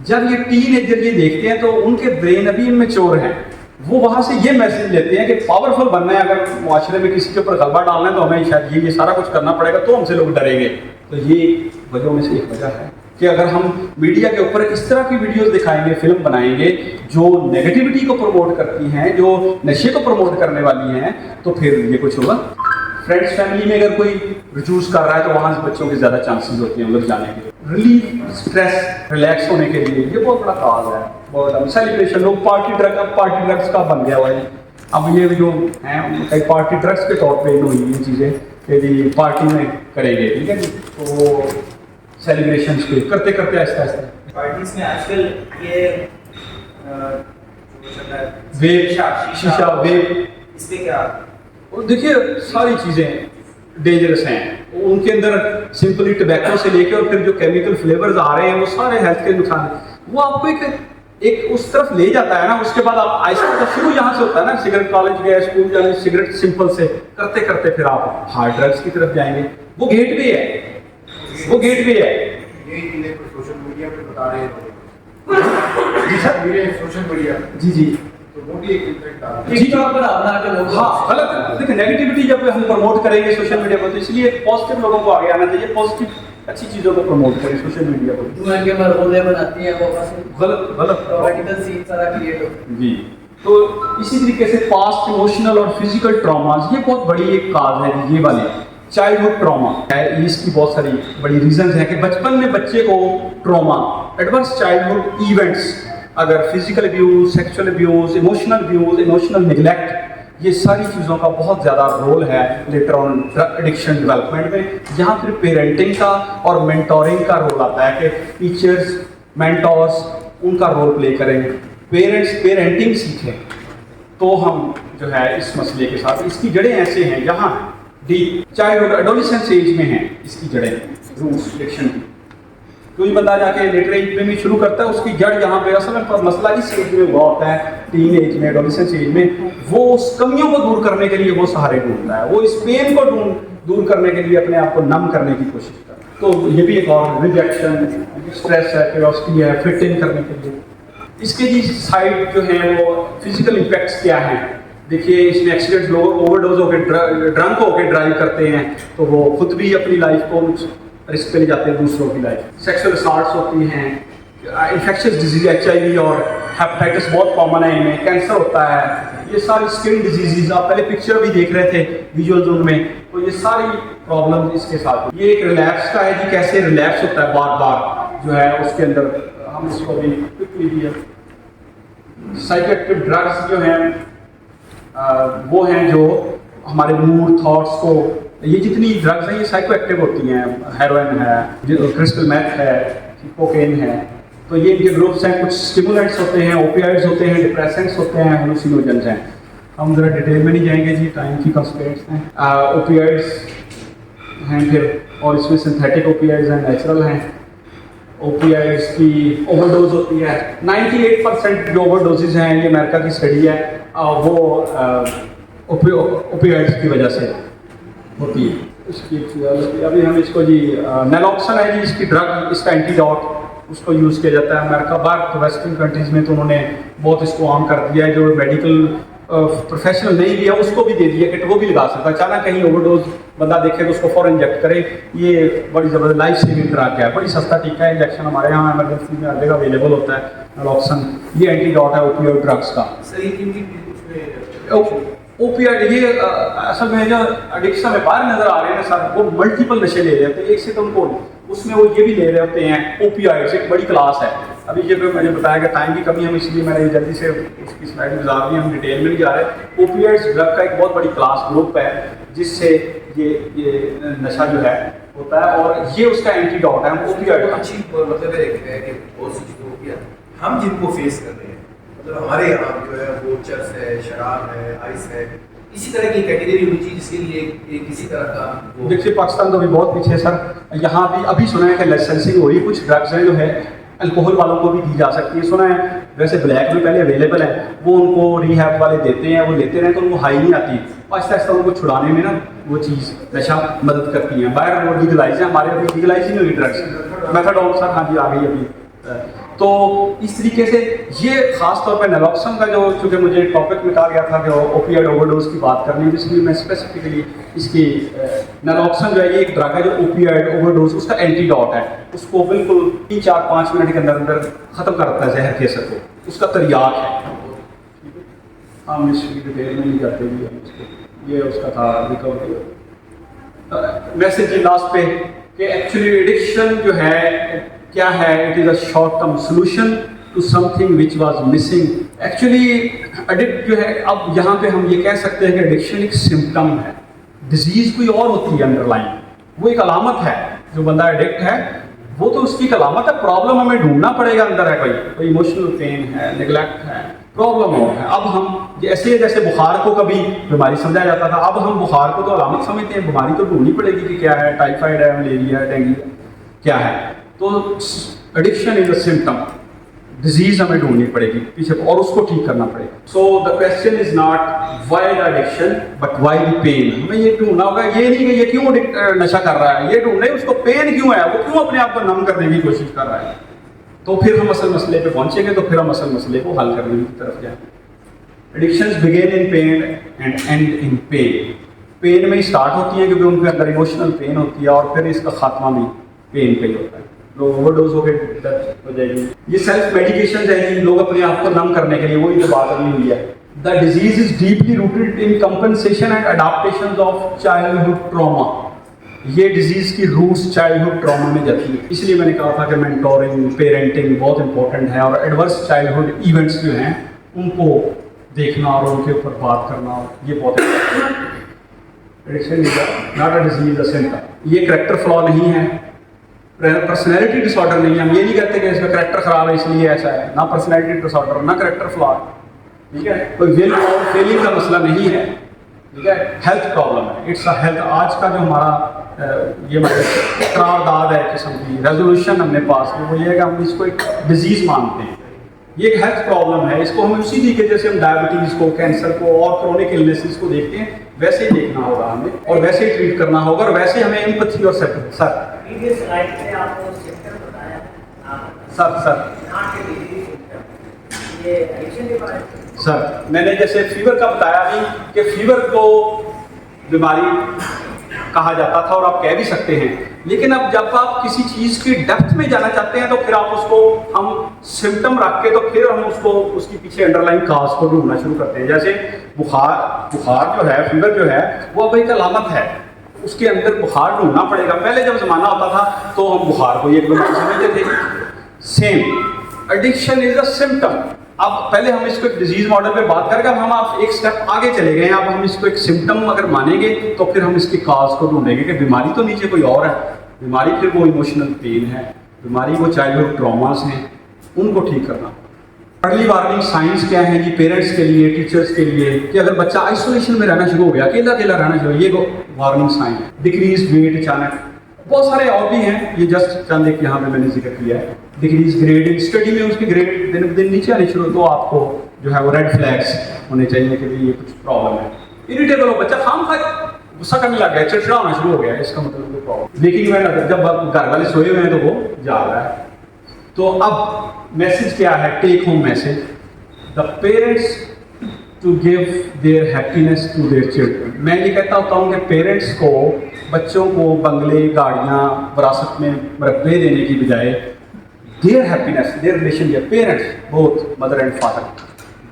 जब ये टीन एजर ये देखते हैं तो उनके ब्रेन अभी इमेच्योर हैं, वो वहाँ से ये मैसेज लेते हैं कि पावरफुल बनना है, अगर मुआशरे में किसी के ऊपर गलबा डालना है तो हमें शायद ये सारा कुछ करना पड़ेगा, तो हमसे लोग डरेंगे। तो ये वजहों में से एक वजह है कि अगर हम मीडिया के ऊपर इस तरह की वीडियोस दिखाएंगे, फिल्म बनाएंगे जो नेगेटिविटी को प्रमोट करती हैं, जो नशे को प्रमोट करने वाली हैं, तो फिर ये कुछ होगा। फ्रेंड्स फैमिली में अगर कोई रिड्यूस कर रहा है तो वहाँ से बच्चों के ज़्यादा चांसेस होते हैं उधर जाने के। रिलीफ, स्ट्रेस, रिलैक्स होने के लिए ये बहुत बड़ा काज है, बहुत सेलिब्रेशन। लोग पार्टी ड्रग्स का बन गया हुआ है। अब ये जो हैं कई पार्टी ड्रग्स के तौर पर हुई ये चीज़ें कि पार्टी में करेंगे, ठीक है जी, तो सेलिब्रेशंस पे करते करते आहिस्ता आहिस्ता पार्टीज में आजकल ये वेब, शीशा, वेब, इस पे क्या? और देखिए सारी चीज़ें डेंजरस हैं। उनके अंदर सिंपली टबैको से लेके और फिर जो केमिकल फ्लेवर्स आ रहे हैं वो सारे हेल्थ के नुकसान हैं। वो आपको एक एक उस तरफ ले जाता है ना, उसके बाद आप आहिस्ता शुरू यहाँ से होता है ना, सिगरेट कॉलेज गए, स्कूल जाने, सिगरेट सिंपल से करते करते फिर आप हार्ड ड्रग्स की तरफ जाएंगे। वो गेटवे है, वो गेटवे है। ये चीजें सोशल मीडिया पे बता रहे हैं जी सर, सोशल मीडिया जी जी तो वो भी एक इम्पैक्ट डालता है। जी हाँ, गलत देखिए, नेगेटिविटी जब हम प्रमोट करेंगे सोशल मीडिया पर, तो इसलिए पॉजिटिव लोगों को आगे आना चाहिए, पॉजिटिव अच्छी चीज़ों को प्रमोट करें सोशल मीडिया पर। के मरहूले बनाती हैं वो बस गलत गलत पॉलिटिकल सीन सारा क्रिएट हो। जी। तो इसी तरीके से पास्ट इमोशनल और फिजिकल ट्रॉमास, ये बहुत बड़ी एक काज है ये वाली। चाइल्डहुड ट्रॉमा है, इसकी बहुत सारी बड़ी रीजंस हैं कि बचपन में बच्चे को ट्रॉमा, एडवर्स चाइल्डहुड इवेंट्स, अगर physical abuse, sexual abuse, emotional neglect, ये सारी चीज़ों का बहुत ज़्यादा रोल है लेटर ऑन एडिक्शन डेवलपमेंट में। यहाँ फिर पेरेंटिंग का और मेंटोरिंग का रोल आता है कि टीचर्स, मेंटोर्स उनका रोल प्ले करें, पेरेंट्स पेरेंटिंग सीखें, तो हम जो है इस मसले के साथ, इसकी जड़ें ऐसे हैं यहाँ डीप चाइल्डहुड एडोलेसेंस एज में हैं इसकी जड़ें, रूट्स एडिक्शन की। कोई बंदा जाके लेटर एज में भी शुरू करता है, उसकी जड़ यहाँ पे असल में मसला इस एज में हुआ होता है, टीन एज में, एडोलेसेंस एज में। वो उस कमियों को दूर करने के लिए वो सहारे ढूंढता है, वो इस पेन को दूर करने के लिए अपने आप को नम करने की कोशिश करता है। तो ये भी एक और रिजेक्शन, स्ट्रेस है, क्यूरियोसिटी है, फिट इन करने के लिए। इसके जी साइड जो है वो फिजिकल इम्पैक्ट्स क्या हैं, देखिए इसमें एक्सीडेंट्स, लोग ओवरडोज होकर ड्रंक होकर ड्राइव करते हैं तो वो खुद भी अपनी लाइफ को रिस्क पे ले जाते हैं, दूसरों की लाइफ। सेक्सुअल असॉल्ट्स होती हैं, इन्फेक्शियस डिजीज HIV और हेपेटाइटिस बहुत कॉमन है इनमें, कैंसर होता है, ये सारी स्किन डिजीजेज, आप पहले पिक्चर भी देख रहे थे विजुअल जोन में, तो ये सारी प्रॉब्लम इसके साथ। ये एक रिलैप्स का है जी, कैसे रिलैप्स होता है बार बार जो है उसके अंदर, हम इसको भी क्विकली भी साइकोएक्टिव ड्रग्स जो हैं वो हैं जो हमारे मूड थॉट्स को, ये जितनी ड्रग्स हैं ये साइकोएक्टिव होती हैं, हेरोइन है, क्रिस्टल मैथ है, कोकेन है, तो ये इनके ग्रुप्स हैं। कुछ स्टिमुलेंट्स होते हैं, ओपियाइड्स होते हैं, डिप्रेसेंट्स होते हैं, हेलुसिनोजेंस हैं। हम ज़रा डिटेल में नहीं जाएंगे जी, टाइम की कंस्ट्रेंट्स हैं। ओपियाइड्स हैं फिर, और इसमें सिंथेटिक ओपियाइड्स हैं, नेचुरल हैं। ओपियाइड्स की ओवरडोज होती है, 98% जो ओवरडोजेज हैं, ये अमेरिका की स्टडी है, वो ओपियाइड्स की वजह से होती है। इसकी अभी हम इसको जी नैलोक्सन है जी, इसकी ड्रग, इसका एंटीडोट, उसको यूज़ किया जाता है अमेरिका बाहर, तो वेस्टर्न कंट्रीज़ में तो उन्होंने बहुत इसको आम कर दिया है। जो मेडिकल प्रोफेशनल नहीं भी है उसको भी दे दिया कि वो भी लगा सकता है, अचानक कहीं ओवरडोज बंदा देखे तो उसको फॉरन इंजेक्ट करे। ये बड़ी ज़बरदस्त लाइफ सेविंग ड्रग है, बड़ी सस्ता टीका है, इंजेक्शन हमारे यहाँ इमरजेंसी में हर जगह अवेलेबल होता है नैलोक्सन। ये एंटीडोट है ओपियोइड ड्रग्स का। ओपियाइड ये असल में जो एडिक्शन में बाहर नजर आ रहे हैं सर, वो मल्टीपल नशे ले रहे होते हैं, एक से तो उनको उसमें वो ये भी ले रहे होते हैं। ओपियाइड्स एक बड़ी क्लास है, अभी ये जो मैंने बताया कि टाइम की कमी है, इसलिए मैंने जल्दी से उसकी स्लाइड गुजार दी, हम डिटेल में नहीं जा रहे। ओपियाइड्स ड्रग का एक बहुत बड़ी क्लास ग्रुप है जिससे ये नशा जो है होता है, और ये उसका एंटीडोट है ओपियाइड का। अच्छी मतलब है कि बहुत सी चीज़ों को हम जिनको फेस कर रहे हैं, मतलब हमारे यहाँ जो है वो चर्स है, शराब है, आइस है, इसी तरह की कैटेगरी होनी चाहिए जिसके लिए एक किसी तरह का वो। देखिए पाकिस्तान तो अभी बहुत पीछे है सर, यहाँ भी अभी सुना है कि लाइसेंसिंग हो रही है, कुछ ड्रग्स हैं जो है अल्कोहल वालों को भी दी जा सकती है, सुना है। वैसे ब्लैक में पहले अवेलेबल है, वो उनको रिहैब वाले देते हैं, वो लेते रहे तो उनको हाई नहीं आती, आहिस्ता आहिस्ता उनको छुड़ाने में ना वो चीज़ नशा मदद करती है। बाहर वो लीगलाइज है, हमारे अभी लीगलाइज ही नहीं हुई ड्रग्स। मेथाडोन सर हाँ जी आ गई अभी। तो इस तरीके से ये खास तौर पर नैलोक्सन का जो, चूँकि मुझे टॉपिक में कहा गया था कि ओपियाइड ओवरडोज की बात करनी है, इसलिए मैं स्पेसिफिकली इसकी नैलोक्सन जो है ये एक ड्रग है जो ओपियाइड ओवरडोज, उसका एंटीडोट है, उसको बिल्कुल 3-4-5 मिनट के अंदर अंदर ख़त्म कर देता है जहर के असर को, उसका तरियाक है। हम इसकी डिटेल में नहीं जाते भी, हम इसको ये उसका था रिकवरी मैसेज लास्ट पे कि एक्चुअली एडिक्शन जो है क्या है, it is a short term solution to something which was missing. Actually addict जो है, अब यहाँ पे हम ये कह सकते हैं कि एडिक्शन एक सिम्टम है, डिजीज़ कोई और होती है अंडरलाइन, वो एक अलामत है। जो बंदा एडिक्ट है वो तो उसकी एक अलामत है, प्रॉब्लम हमें ढूंढना पड़ेगा अंदर है, कोई इमोशनल पेन है, नेगलेक्ट है, प्रॉब्लम और है। अब हम जैसे बुखार को कभी बीमारी समझा जाता था, अब हम बुखार को तो अलामत समझते हैं, बीमारी तो ढूंढनी पड़ेगी कि क्या है, टाइफाइड है, मलेरिया है, डेंगू क्या है। तो addiction is a symptom disease हमें ढूंढनी पड़ेगी पीछे और उसको ठीक करना पड़ेगा। So the question is not why the addiction but why the pain. हमें ये ढूंढना होगा, ये नहीं कि ये क्यों नशा कर रहा है, ये ढूंढना है उसको पेन क्यों है, वो क्यों अपने आप को नम करने की कोशिश कर रहा है। तो फिर हम असल मसले पे पहुंचेंगे, तो फिर हम असल मसले को हल करने की तरफ जाएंगे। Addictions begin in pain and end in pain. Pain में ही स्टार्ट होती है क्योंकि उनके अंदर इमोशनल पेन होती है और फिर इसका खात्मा भी पेन पे ही होता है। लोग ओवरडोज हो गए, डेथ हो जाएगी। ये सेल्फ मेडिकेशन है, लोग अपने आप को नम करने के लिए, वही तो बात अभी हुई है। The disease is deeply rooted in compensation and adaptation of childhood trauma. ये डिजीज की रूट्स चाइल्डहुड ट्रॉमा में जाती है। इसलिए मैंने कहा था कि मेंटोरिंग, पेरेंटिंग बहुत इंपॉर्टेंट है और एडवर्स चाइल्डहुड इवेंट्स जो हैं उनको देखना और उनके ऊपर बात करना, ये बहुत इंपॉर्टेंट है। Addiction is not a disease, a symptom. ये करेक्टर फ्लॉ नहीं है, पर्सनैलिटी डिसऑर्डर नहीं है। हम ये नहीं कहते कि इसका करेक्टर खराब है इसलिए ऐसा है, ना पर्सनैलिटी डिसऑर्डर ना करेक्टर फ्लॉ, ठीक है। कोई विल और फेलिंग का मसला नहीं है, ठीक है। हेल्थ प्रॉब्लम है, इट्स अ हेल्थ। आज का जो हमारा ये मतलब करारदाद है किस्म की रेजोल्यूशन हमने पास की, वो ये है कि हम इसको एक डिजीज मानते हैं। ये एक हेल्थ प्रॉब्लम है, इसको हमें उसी तरीके जैसे हम डायबिटीज़ को, कैंसर को और क्रोनिक इलनेसेस को देखते हैं वैसे ही देखना होगा हमें और वैसे ही ट्रीट करना होगा और वैसे हमें एम्पैथी और सर प्रीवियस स्लाइड में आपको सिम्टम बताया सर ये एडिक्शन के बारे में। सर मैंने जैसे फीवर का बताया नहीं कि फीवर को बीमारी कहा जाता था और आप कह भी सकते हैं, लेकिन अब जब आप किसी चीज़ की डेप्थ में जाना चाहते हैं तो फिर आप उसको हम सिम्टम रख के तो फिर हम उसको उसकी पीछे अंडरलाइन काज को ढूंढना शुरू करते हैं। जैसे बुखार जो है, फीवर जो है वो अब एक अलामत है, उसके अंदर बुखार ढूंढना पड़ेगा। पहले जब जमाना होता था तो हम बुखार को एक बीमारी समझते थे। Same addiction is a symptom. अब पहले हम इसको एक डिजीज मॉडल पे बात करके अब हम आप एक स्टेप आगे चले गए हैं। अब हम इसको एक सिम्टम अगर मानेंगे तो फिर हम इसकी काज को ढूंढेंगे कि बीमारी तो नीचे कोई और है। बीमारी फिर वो इमोशनल पेन है, बीमारी वो चाइल्डहुड ट्रॉमास हैं, उनको ठीक करना। अर्ली वार्निंग साइंस क्या है जी पेरेंट्स के लिए, टीचर्स के लिए, कि अगर बच्चा आइसोलेशन में रहना शुरू हो गया, अकेला अकेला रहना शुरू, ये वार्निंग साइन है। डिक्रीज वेट अचानक, बहुत सारे और भी हैं, ये जस्ट चंद एक यहाँ पे मैंने जिक्र किया है। डिक्रीज ग्रेड इन स्टडी में उसके ग्रेड दिन ब दिन नीचे आने शुरू, तो आपको जो है वो रेड फ्लैग्स होने चाहिए कि भाई ये कुछ प्रॉब्लम है। इरिटेबल हो बच्चा, खाम खा गुस्सा करने लग गया, चिड़चिड़ा होना शुरू हो गया, इसका मतलब कोई प्रॉब्लम। लेकिन मैं जब घर वाले सोए हुए हैं तो वो जाग रहा है। तो अब मैसेज क्या है, take home message, the parents to give their happiness to their children. मैं ये कहता होता हूँ कि पेरेंट्स को बच्चों को बंगले, गाड़ियाँ, विरासत में मरतबे देने की बजाय their happiness, their relation, parents both mother and father,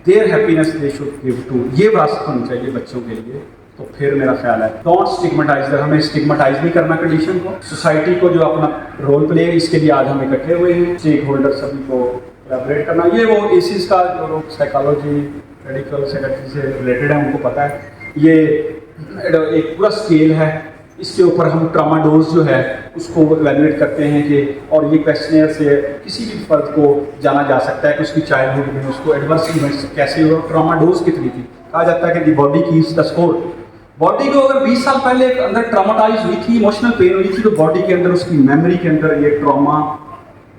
their happiness they should give to, ये विरासत होनी चाहिए बच्चों के लिए। तो फिर मेरा ख्याल है डोंट स्टिग्मेटाइज, हमें स्टिग्मेटाइज नहीं करना कंडीशन को। सोसाइटी को जो अपना रोल प्ले है, इसके लिए आज हम इकट्ठे हुए हैं, स्टेक होल्डर सभी को कोलैबोरेट करना। ये वो एसिस का जो लोग साइकोलॉजी, मेडिकल सेक्रेटरी से रिलेटेड है उनको पता है, ये एक पूरा स्केल है, इसके ऊपर हम ट्रॉमा डोज जो है उसको इवैल्यूएट करते हैं कि, और ये क्वेश्चनेयर से किसी भी फर्द को जाना जा सकता है कि उसकी चाइल्डहुड में उसको एडवर्स इवेंट्स कैसे हुए, ट्रॉमा डोज कितनी थी। कहा जाता है कि the body keeps the score. Body को अगर 20 साल पहले अंदर ट्रॉमाटाइज हुई थी, इमोशनल पेन हुई थी, तो बॉडी के अंदर, उसकी मेमोरी के अंदर ये ट्रॉमा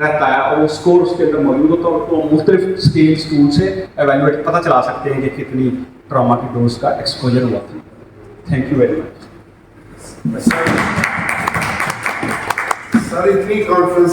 रहता है और वो स्कोर उसके अंदर मौजूद होता है। तो मुख्तलिफ स्केल टूल से एवैल्यूएट पता चला सकते हैं कि कितनी ट्रॉमा की डोज का एक्सपोजर हुआ थी। Thank you very much. Sir इतनी कॉन्फ्रेंस